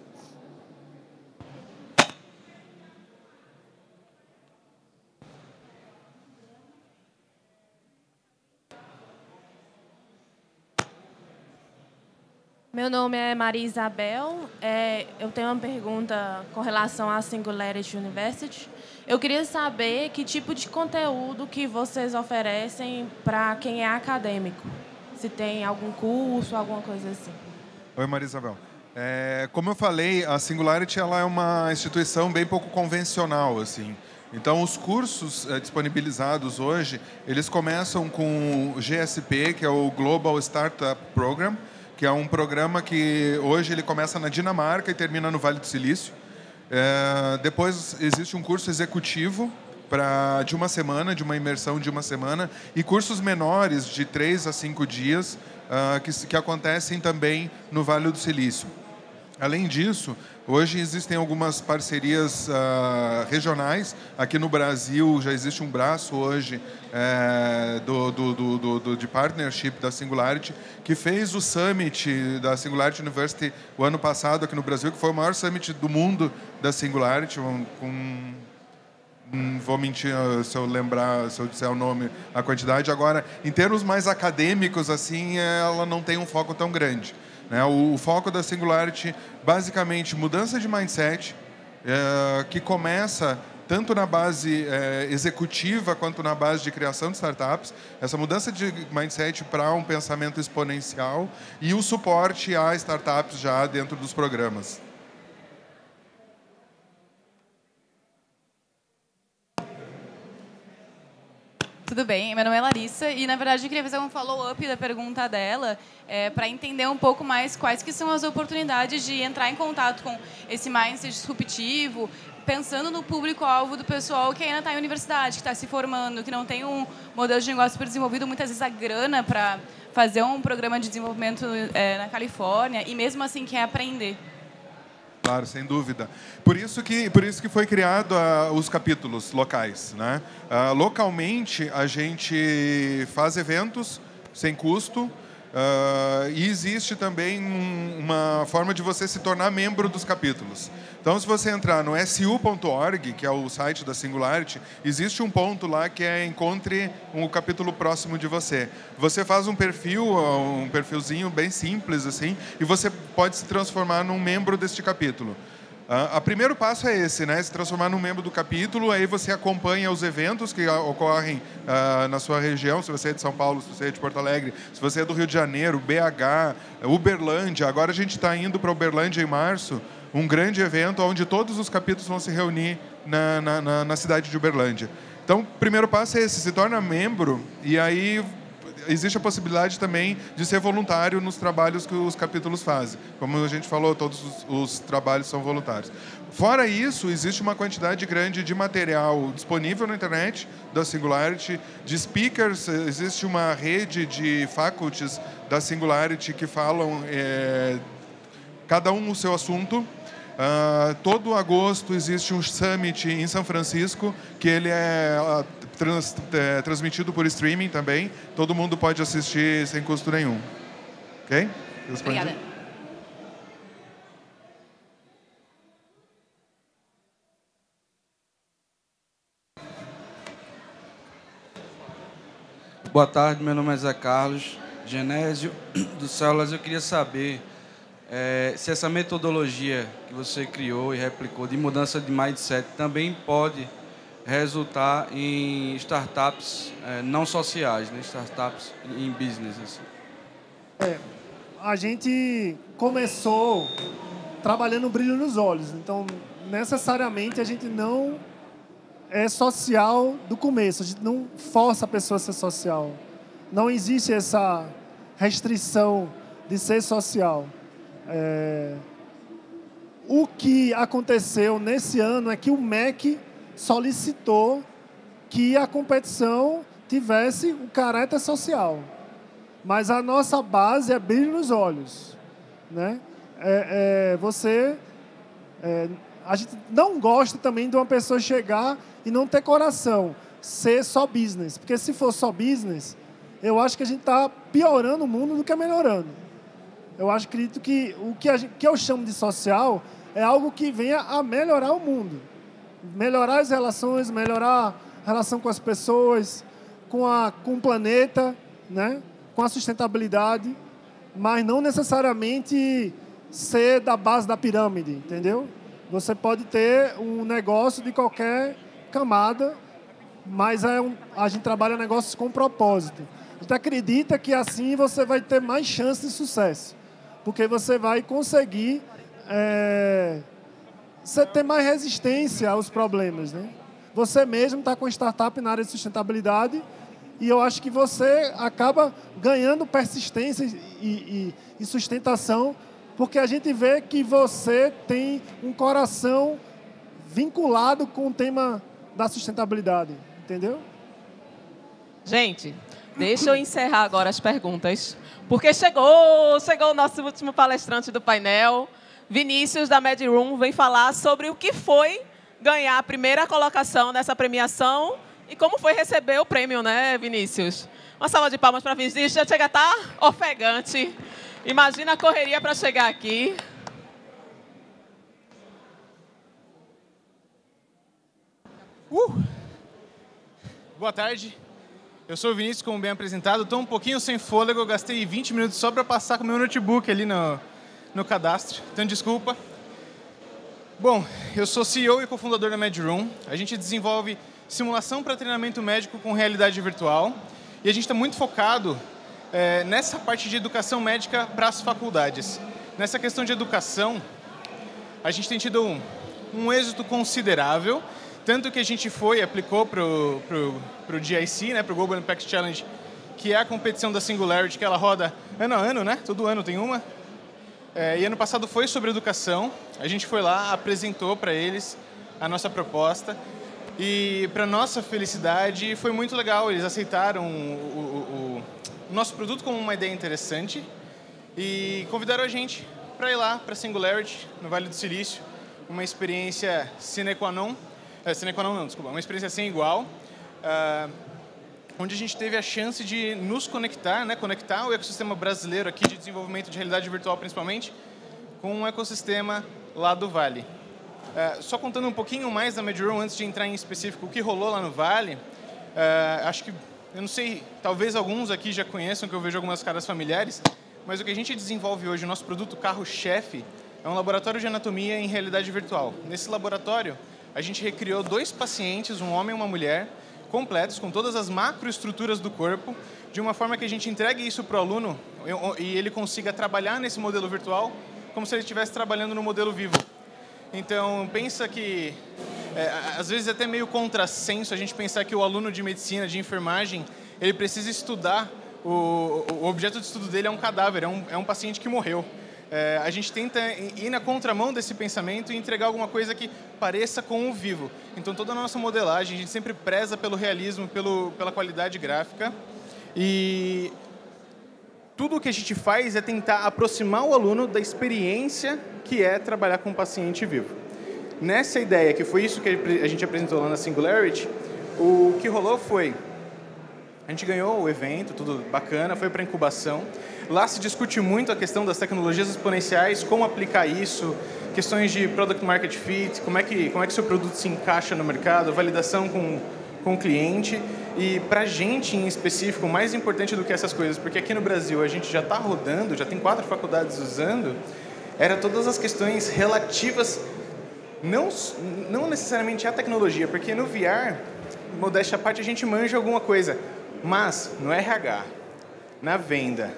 Meu nome é Maria Isabel. Eu tenho uma pergunta com relação à Singularity University. Eu queria saber que tipo de conteúdo que vocês oferecem para quem é acadêmico. Se tem algum curso, alguma coisa assim. Oi, Maria Isabel. Como eu falei, a Singularity ela é uma instituição bem pouco convencional, assim. Então, os cursos disponibilizados hoje, eles começam com o GSP, que é o Global Startup Program, que é um programa que hoje ele começa na Dinamarca e termina no Vale do Silício. Depois existe um curso executivo de uma semana, de uma imersão de uma semana, e cursos menores de 3 a 5 dias que acontecem também no Vale do Silício. Além disso, hoje existem algumas parcerias regionais. Aqui no Brasil já existe um braço hoje de partnership da Singularity, que fez o Summit da Singularity University o ano passado aqui no Brasil, que foi o maior Summit do mundo da Singularity, vou mentir se eu disser o nome, a quantidade. Agora, em termos mais acadêmicos, assim, ela não tem um foco tão grande. O foco da Singularity, basicamente, mudança de mindset, que começa tanto na base executiva quanto na base de criação de startups, essa mudança de mindset para um pensamento exponencial e o suporte a startups já dentro dos programas. Tudo bem, meu nome é Larissa e, na verdade, eu queria fazer um follow-up da pergunta dela para entender um pouco mais quais que são as oportunidades de entrar em contato com esse mindset disruptivo, pensando no público-alvo do pessoal que ainda está em universidade, que está se formando, que não tem um modelo de negócio super desenvolvido, muitas vezes a grana para fazer um programa de desenvolvimento na Califórnia e, mesmo assim, quer aprender. Claro, sem dúvida. Por isso que foi criado os capítulos locais, né? Localmente, a gente faz eventos sem custo, E existe também uma forma de você se tornar membro dos capítulos. Então, se você entrar no su.org, que é o site da Singularity, existe um ponto lá que é encontre um capítulo próximo de você. Você faz um perfilzinho bem simples, assim, e você pode se transformar num membro deste capítulo. O primeiro passo é esse, né? Se transformar num membro do capítulo, aí você acompanha os eventos que ocorrem na sua região, se você é de São Paulo, se você é de Porto Alegre, se você é do Rio de Janeiro, BH, Uberlândia. Agora a gente está indo para Uberlândia em março, um grande evento onde todos os capítulos vão se reunir na cidade de Uberlândia. Então, o primeiro passo é esse, se torna membro, e aí existe a possibilidade também de ser voluntário nos trabalhos que os capítulos fazem. Como a gente falou, todos os trabalhos são voluntários. Fora isso, existe uma quantidade grande de material disponível na internet da Singularity, de speakers, existe uma rede de faculties da Singularity que falam cada um o seu assunto. Todo agosto existe um summit em São Francisco, que ele é transmitido por streaming também. Todo mundo pode assistir sem custo nenhum. Ok? Obrigada. Boa tarde, meu nome é Zé Carlos Genésio, do Células. Eu queria saber se essa metodologia que você criou e replicou de mudança de mindset também pode resultar em startups não sociais, né? Startups em business. Assim. A gente começou trabalhando o brilho nos olhos, então necessariamente a gente não é social do começo, a gente não força a pessoa a ser social. Não existe essa restrição de ser social. O que aconteceu nesse ano é que o MEC solicitou que a competição tivesse um caráter social. Mas a nossa base é brilho nos olhos, né? A gente não gosta também de uma pessoa chegar e não ter coração, ser só business. Porque se for só business, eu acho que a gente está piorando o mundo do que melhorando. Eu acredito que o que eu chamo de social é algo que venha a melhorar o mundo. Melhorar as relações, melhorar a relação com as pessoas, com o planeta, né? Com a sustentabilidade, mas não necessariamente ser da base da pirâmide, entendeu? Você pode ter um negócio de qualquer camada, mas a gente trabalha negócios com propósito. A gente acredita que assim você vai ter mais chance de sucesso, porque você vai conseguir ter mais resistência aos problemas, né? Você mesmo está com startup na área de sustentabilidade e eu acho que você acaba ganhando persistência e sustentação, porque a gente vê que você tem um coração vinculado com o tema da sustentabilidade, entendeu? Gente, deixa eu encerrar agora as perguntas, porque chegou o nosso último palestrante do painel. Vinícius, da MedRoom, vem falar sobre o que foi ganhar a primeira colocação nessa premiação e como foi receber o prêmio, né, Vinícius? Uma salva de palmas para Vinícius. Já chega a estar ofegante. Imagina a correria para chegar aqui. Boa tarde. Eu sou o Vinícius, como bem apresentado. Estou um pouquinho sem fôlego. Eu gastei 20 minutos só para passar com o meu notebook ali no cadastro. Então, desculpa. Bom, eu sou CEO e cofundador da MedRoom. A gente desenvolve simulação para treinamento médico com realidade virtual. E a gente está muito focado nessa parte de educação médica para as faculdades. Nessa questão de educação, a gente tem tido um êxito considerável, tanto que a gente aplicou para o GIC, né, para o Global Impact Challenge, que é a competição da Singularity, que ela roda ano a ano, né? Todo ano tem uma. E ano passado foi sobre educação. A gente foi lá, apresentou para eles a nossa proposta. E, para nossa felicidade, foi muito legal. Eles aceitaram o nosso produto como uma ideia interessante e convidaram a gente para ir lá para a Singularity, no Vale do Silício. Uma experiência sine qua non. Sine qua non não, desculpa. Uma experiência sem igual. onde a gente teve a chance de nos conectar, né, conectar o ecossistema brasileiro aqui de desenvolvimento de realidade virtual, principalmente, com um ecossistema lá do Vale. Só contando um pouquinho mais da MedRoom, antes de entrar em específico o que rolou lá no Vale, acho que, eu não sei, talvez alguns aqui já conheçam, que eu vejo algumas caras familiares, mas o que a gente desenvolve hoje, o nosso produto carro-chefe, é um laboratório de anatomia em realidade virtual. Nesse laboratório, a gente recriou 2 pacientes, um homem e uma mulher, completos, com todas as macroestruturas do corpo, de uma forma que a gente entregue isso para o aluno e ele consiga trabalhar nesse modelo virtual como se ele estivesse trabalhando no modelo vivo. Então, pensa que, às vezes é até meio contrassenso a gente pensar que o aluno de medicina, de enfermagem, ele precisa estudar, o objeto de estudo dele é um cadáver, é um paciente que morreu. A gente tenta ir na contramão desse pensamento e entregar alguma coisa que pareça com o vivo. Então, toda a nossa modelagem, a gente sempre preza pelo realismo, pela qualidade gráfica. E tudo o que a gente faz é tentar aproximar o aluno da experiência que é trabalhar com um paciente vivo. Nessa ideia, que foi isso que a gente apresentou lá na Singularity, o que rolou foi... A gente ganhou o evento, tudo bacana, foi para incubação. Lá se discute muito a questão das tecnologias exponenciais, como aplicar isso, questões de product market fit, como é que seu produto se encaixa no mercado, validação com o cliente. E para a gente, em específico, mais importante do que essas coisas, porque aqui no Brasil a gente já está rodando, já tem 4 faculdades usando, era todas as questões relativas, não necessariamente à tecnologia, porque no VR, modéstia à parte, a gente manja alguma coisa. Mas no RH, na venda,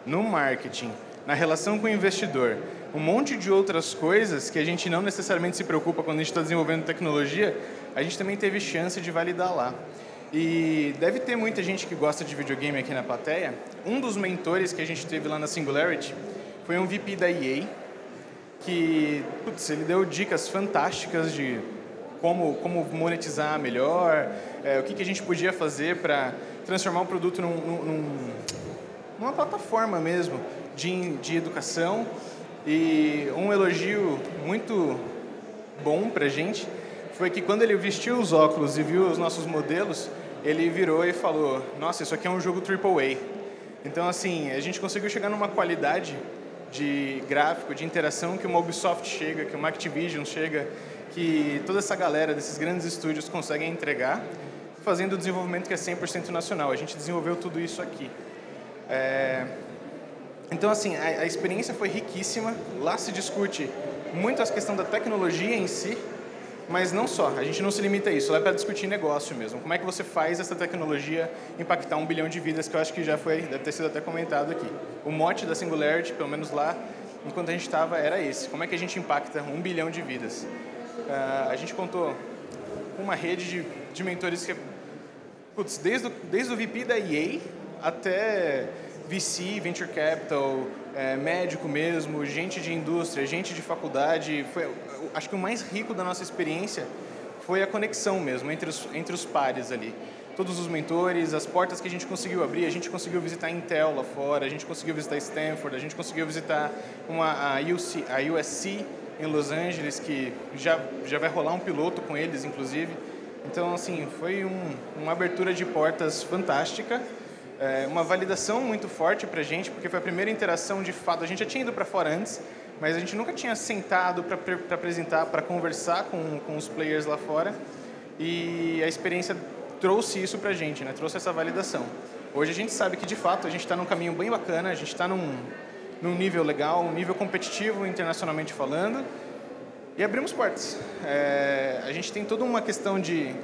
no marketing, na relação com o investidor, um monte de outras coisas que a gente não necessariamente se preocupa quando a gente está desenvolvendo tecnologia, a gente também teve chance de validar lá. E deve ter muita gente que gosta de videogame aqui na plateia. Um dos mentores que a gente teve lá na Singularity foi um VP da EA, que ele deu dicas fantásticas de como monetizar melhor, o que a gente podia fazer para transformar o produto numa plataforma mesmo de educação. E um elogio muito bom para a gente foi que quando ele vestiu os óculos e viu os nossos modelos, ele virou e falou: nossa, isso aqui é um jogo AAA. Então, assim, a gente conseguiu chegar numa qualidade de gráfico, de interação que uma Ubisoft chega, que uma Activision chega, que toda essa galera desses grandes estúdios conseguem entregar, fazendo o desenvolvimento que é 100% nacional. A gente desenvolveu tudo isso aqui. Então, assim, a experiência foi riquíssima. Lá se discute muito a questão da tecnologia em si, mas não só. A gente não se limita a isso. Lá é para discutir negócio mesmo. Como é que você faz essa tecnologia impactar 1 bilhão de vidas, que eu acho que já deve ter sido até comentado aqui. O mote da Singularity, pelo menos lá, enquanto a gente estava, era esse. Como é que a gente impacta 1 bilhão de vidas? A gente contou com uma rede de mentores que, desde o VP da EA até VC, Venture Capital, médico mesmo, gente de indústria, gente de faculdade. Acho que o mais rico da nossa experiência foi a conexão mesmo entre os pares ali. Todos os mentores, as portas que a gente conseguiu abrir, a gente conseguiu visitar a Intel lá fora, a gente conseguiu visitar Stanford, a gente conseguiu visitar a USC em Los Angeles, que já vai rolar um piloto com eles, inclusive. Então, assim, foi uma abertura de portas fantástica, uma validação muito forte para a gente, porque foi a primeira interação de fato. A gente já tinha ido para fora antes, mas a gente nunca tinha sentado para apresentar, para conversar com os players lá fora. E a experiência trouxe isso para a gente, né? Trouxe essa validação. Hoje a gente sabe que, de fato, a gente está num caminho bem bacana, a gente está num nível legal, um nível competitivo internacionalmente falando, e abrimos portas. A gente tem toda uma questão de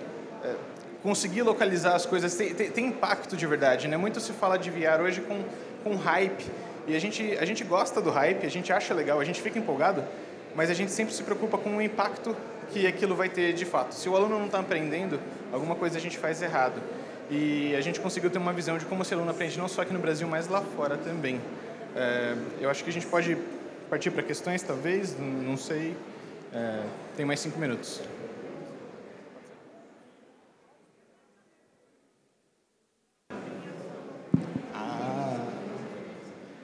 conseguir localizar as coisas, tem impacto de verdade, né? Muito se fala de VR hoje com hype, e a gente gosta do hype, a gente acha legal, a gente fica empolgado, mas a gente sempre se preocupa com o impacto que aquilo vai ter de fato. Se o aluno não está aprendendo, alguma coisa a gente faz errado. E a gente conseguiu ter uma visão de como esse aluno aprende, não só aqui no Brasil, mas lá fora também. Eu acho que a gente pode partir para questões, talvez, não sei. Tem mais 5 minutos.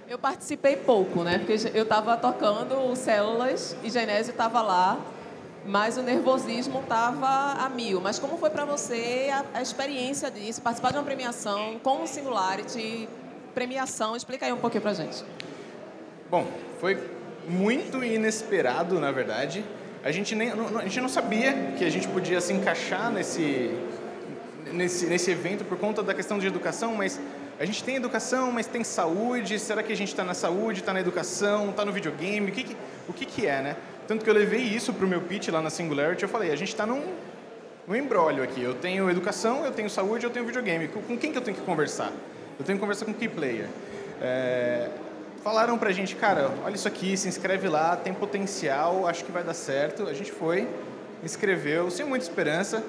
Eu participei pouco, né? Porque eu estava tocando o Células e Genésio estava lá mas o nervosismo estava a mil. Mas como foi para você a experiência disso, participar de uma premiação com o Singularity, premiação? Explica aí um pouquinho para a gente. Bom, foi muito inesperado, na verdade. A gente não sabia que a gente podia se encaixar nesse evento por conta da questão de educação, mas a gente tem educação, mas tem saúde. Será que a gente está na saúde, está na educação, está no videogame? O que é, né? Tanto que eu levei isso para o meu pitch lá na Singularity. Eu falei, a gente está num embrólio aqui. Eu tenho educação, eu tenho saúde, eu tenho videogame. Com quem que eu tenho que conversar? Eu tenho que conversar com o key player. Falaram pra gente, cara, olha isso aqui, se inscreve lá, tem potencial, acho que vai dar certo. A gente foi, inscreveu, sem muita esperança.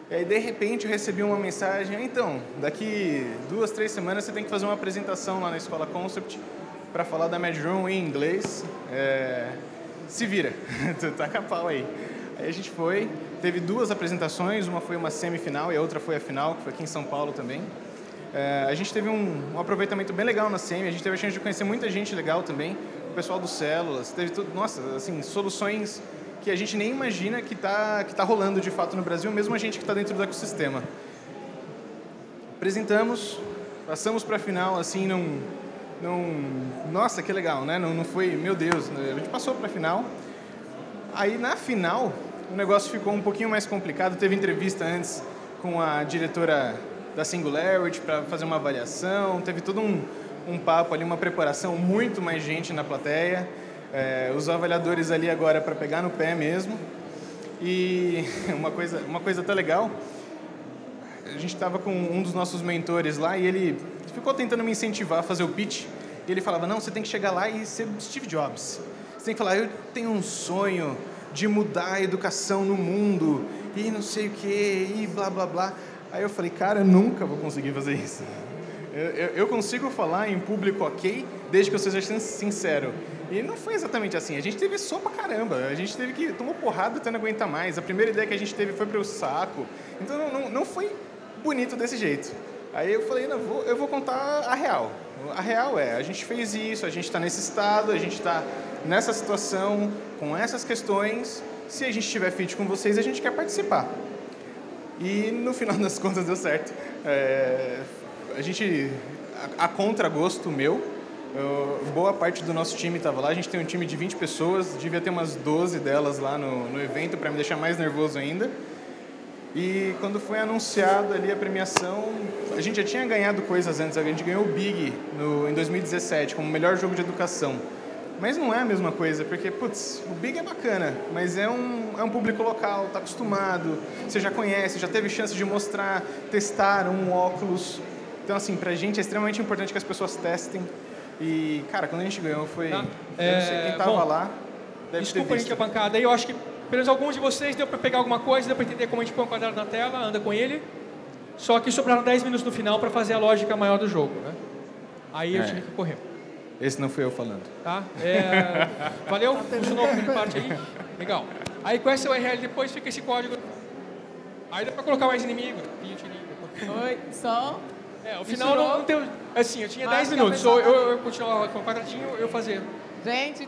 E aí, de repente, eu recebi uma mensagem, então, daqui 2, 3 semanas você tem que fazer uma apresentação lá na Escola Concept para falar da Mad Room em inglês. Se vira, taca a pau aí. Aí a gente foi, teve 2 apresentações, uma foi uma semifinal e a outra foi a final, que foi aqui em São Paulo também. A gente teve um aproveitamento bem legal na semi, a gente teve a chance de conhecer muita gente legal também, o pessoal do Células, teve tudo, nossa, assim, soluções que a gente nem imagina que tá rolando de fato no Brasil, mesmo a gente que está dentro do ecossistema. Apresentamos, passamos para a final, assim, nossa, que legal, né? Não foi, meu Deus, a gente passou para a final. Aí, na final, o negócio ficou um pouquinho mais complicado. Teve entrevista antes com a diretora da Singularity para fazer uma avaliação. Teve todo um papo ali, uma preparação, muito mais gente na plateia. Os avaliadores ali agora para pegar no pé mesmo. E uma coisa até legal, a gente estava com um dos nossos mentores lá e ele ficou tentando me incentivar a fazer o pitch. E ele falava, não, você tem que chegar lá e ser Steve Jobs. Você tem que falar, eu tenho um sonho de mudar a educação no mundo e não sei o quê, e blá, blá, blá. Aí eu falei, cara, eu nunca vou conseguir fazer isso. Eu consigo falar em público ok, desde que eu seja sincero. E não foi exatamente assim. A gente teve sopa caramba. A gente teve que tomar porrada até não aguentar mais. A primeira ideia que a gente teve foi para o saco. Então não foi bonito desse jeito. Aí eu falei, não, eu vou contar a real. A real a gente fez isso, a gente está nesse estado, a gente está nessa situação, com essas questões. Se a gente tiver fit com vocês, a gente quer participar. E no final das contas deu certo. A contragosto meu, boa parte do nosso time estava lá. A gente tem um time de 20 pessoas, devia ter umas 12 delas lá no evento para me deixar mais nervoso ainda. E quando foi anunciada ali a premiação, a gente já tinha ganhado coisas antes. A gente ganhou o Big em 2017 como melhor jogo de educação. Mas não é a mesma coisa, porque, putz, o Big é bacana, mas é um público local, está acostumado, você já conhece, já teve chance de mostrar, testar um óculos. Então, assim, pra gente é extremamente importante que as pessoas testem. E, cara, quando a gente ganhou foi... eu não sei quem estava lá, deve desculpa ter a gente abancada aí, eu acho que pelo menos alguns de vocês deu para pegar alguma coisa, deu para entender como a gente põe um quadrado na tela, anda com ele. Só que sobraram 10 minutos no final para fazer a lógica maior do jogo, né? Aí eu tive que correr. Esse não fui eu falando. Tá? Valeu? Funcionou a primeira parte aí? Legal. Aí com essa URL depois fica esse código. Aí dá para colocar mais inimigo. Oi, só... o final não tem... Assim, eu tinha 10 minutos. Ou eu continuava com o quadradinho, eu fazia. Gente,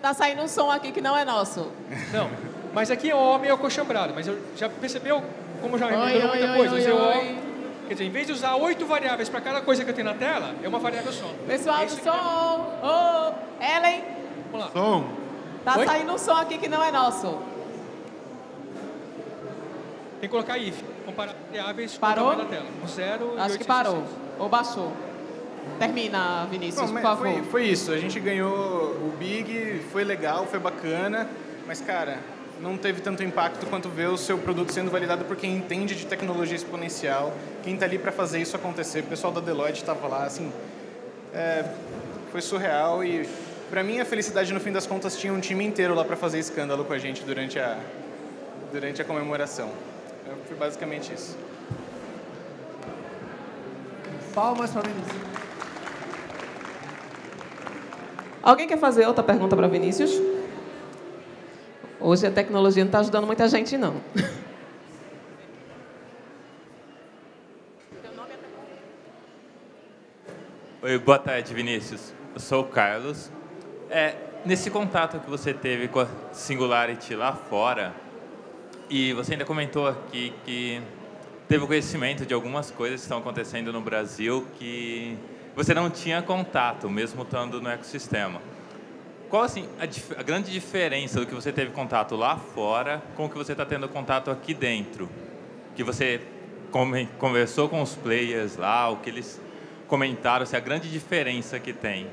tá saindo um som aqui que não é nosso. Não, mas aqui é o homem é o coxambrado. Mas eu já percebeu como já melhorou muita coisa? Quer dizer, em vez de usar 8 variáveis para cada coisa que eu tenho na tela, é uma variável só. Pessoal do som! Ellen! Vamos lá. Som! Tá saindo um som aqui que não é nosso. Tem que colocar if. Comparar variáveis com o Parou? tamanho da tela. 0 e Acho que parou. Ou baixou. Termina, Vinícius, por favor. Foi isso. A gente ganhou o Big, foi legal, foi bacana. Mas, cara, não teve tanto impacto quanto ver o seu produto sendo validado por quem entende de tecnologia exponencial, quem está ali para fazer isso acontecer. O pessoal da Deloitte estava lá, assim, foi surreal e, para mim, a felicidade, no fim das contas, tinha um time inteiro lá para fazer escândalo com a gente durante a comemoração. Foi basicamente isso. Palmas para Vinícius. Alguém quer fazer outra pergunta para Vinícius? Hoje a tecnologia não está ajudando muita gente, não. Oi, boa tarde, Vinícius. Eu sou o Carlos. Nesse contato que você teve com a Singularity lá fora, e você ainda comentou aqui que teve o conhecimento de algumas coisas que estão acontecendo no Brasil que você não tinha contato, mesmo estando no ecossistema. Qual assim, a grande diferença do que você teve contato lá fora com o que você está tendo contato aqui dentro? Que você conversou com os players lá, o que eles comentaram, assim, a grande diferença que tem.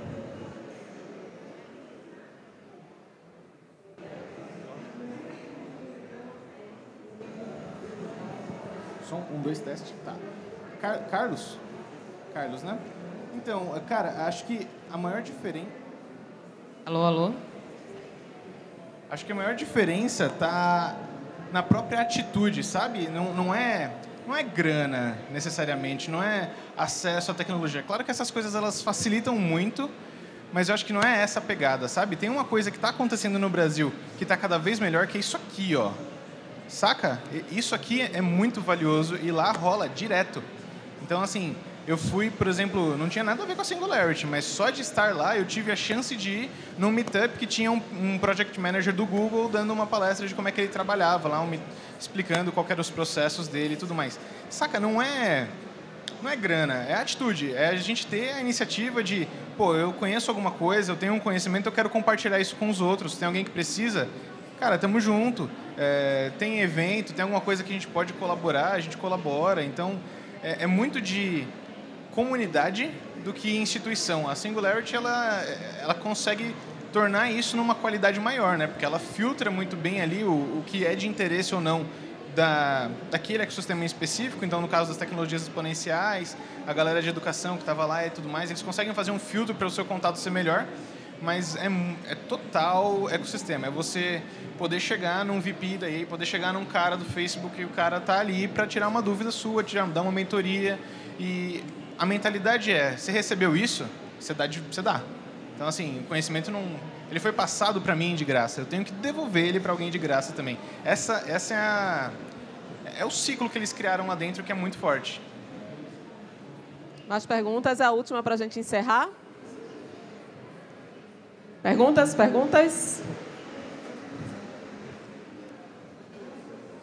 Som, 1, 2, teste. Tá. Carlos, né? Então, cara, acho que a maior diferença... Alô, alô? Acho que a maior diferença tá na própria atitude, sabe? Não é grana, necessariamente, não é acesso à tecnologia. Claro que essas coisas, elas facilitam muito, mas eu acho que não é essa a pegada, sabe? Tem uma coisa que está acontecendo no Brasil que está cada vez melhor, que é isso aqui, ó. Saca? Isso aqui é muito valioso e lá rola direto. Então, assim, eu fui, por exemplo, não tinha nada a ver com a Singularity, mas só de estar lá eu tive a chance de ir num meetup que tinha um project manager do Google dando uma palestra de como é que ele trabalhava lá, explicando qual eram os processos dele e tudo mais. Saca? Não é grana, é atitude. É a gente ter a iniciativa de, pô, eu conheço alguma coisa, eu tenho um conhecimento, eu quero compartilhar isso com os outros. Tem alguém que precisa? Cara, tamo junto. Tem evento, tem alguma coisa que a gente pode colaborar, a gente colabora. Então, é muito de comunidade do que instituição. A Singularity, ela consegue tornar isso numa qualidade maior, né? Porque ela filtra muito bem ali o que é de interesse ou não daquele ecossistema em específico. Então, no caso das tecnologias exponenciais, a galera de educação que estava lá e tudo mais, eles conseguem fazer um filtro para o seu contato ser melhor, mas é total ecossistema. É você poder chegar num VP daí, poder chegar num cara do Facebook e o cara tá ali para tirar uma dúvida sua, dar uma mentoria. E a mentalidade você recebeu isso, você dá. Então, assim, o conhecimento ele foi passado para mim de graça. Eu tenho que devolver ele para alguém de graça também. Essa é o ciclo que eles criaram lá dentro, que é muito forte. Mais perguntas? A última para a gente encerrar. Perguntas?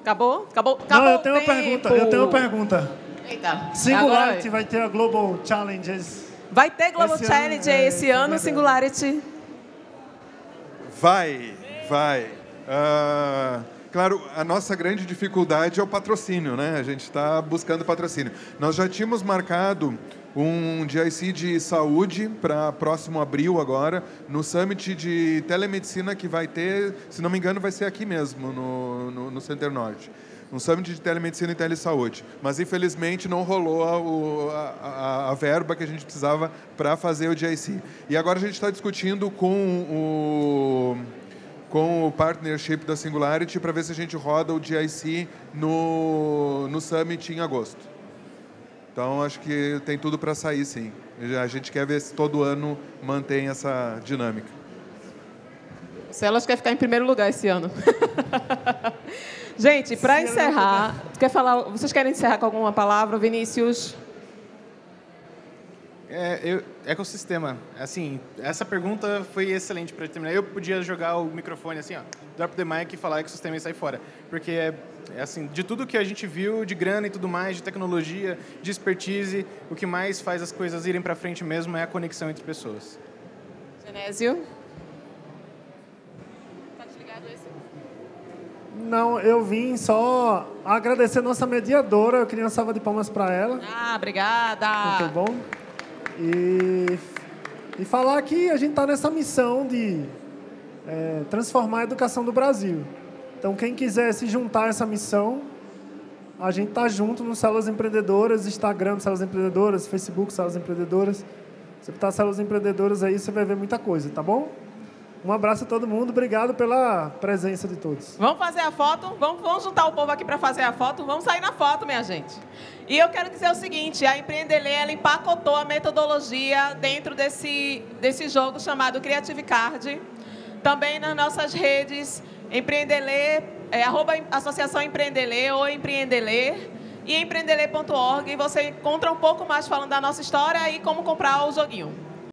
Acabou? Não, eu tenho uma pergunta. Eita. Singularity vai ter a Global Challenges. Vai ter Global Challenge esse ano, Singularity? Vai. Claro, a nossa grande dificuldade é o patrocínio, né? A gente está buscando patrocínio. Nós já tínhamos marcado um GIC de saúde para próximo abril agora, no Summit de Telemedicina que vai ter, se não me engano, vai ser aqui mesmo, no Center Norte. Um Summit de Telemedicina e Telesaúde. Mas, infelizmente, não rolou a verba que a gente precisava para fazer o GIC. E agora a gente está discutindo com o partnership da Singularity para ver se a gente roda o GIC no Summit em agosto. Então, acho que tem tudo para sair, sim. A gente quer ver se todo ano mantém essa dinâmica. Celas quer ficar em primeiro lugar esse ano. Gente, para encerrar, vocês querem encerrar com alguma palavra, Vinícius? Ecossistema. Assim, essa pergunta foi excelente para terminar. Eu podia jogar o microfone assim, ó, drop the mic e falar ecossistema e sair fora. Porque assim, de tudo que a gente viu, de grana e tudo mais, de tecnologia, de expertise, o que mais faz as coisas irem para frente mesmo é a conexão entre pessoas. Genésio? Não, eu vim só agradecer a nossa mediadora. Eu queria uma salva de palmas para ela. Obrigada. Muito bom. E falar que a gente está nessa missão de transformar a educação do Brasil. Então, quem quiser se juntar a essa missão, a gente está junto no Células Empreendedoras, Instagram Células Empreendedoras, Facebook Células Empreendedoras. Você botar Células Empreendedoras aí, você vai ver muita coisa, tá bom? Um abraço a todo mundo. Obrigado pela presença de todos. Vamos fazer a foto? Vamos juntar o povo aqui para fazer a foto? Vamos sair na foto, minha gente. E eu quero dizer o seguinte, a Empreender ela empacotou a metodologia dentro desse jogo chamado Creative Card. Também nas nossas redes, Empreender, @Associação Empreender ou Empreender e empreender.org. Você encontra um pouco mais falando da nossa história e como comprar o joguinho.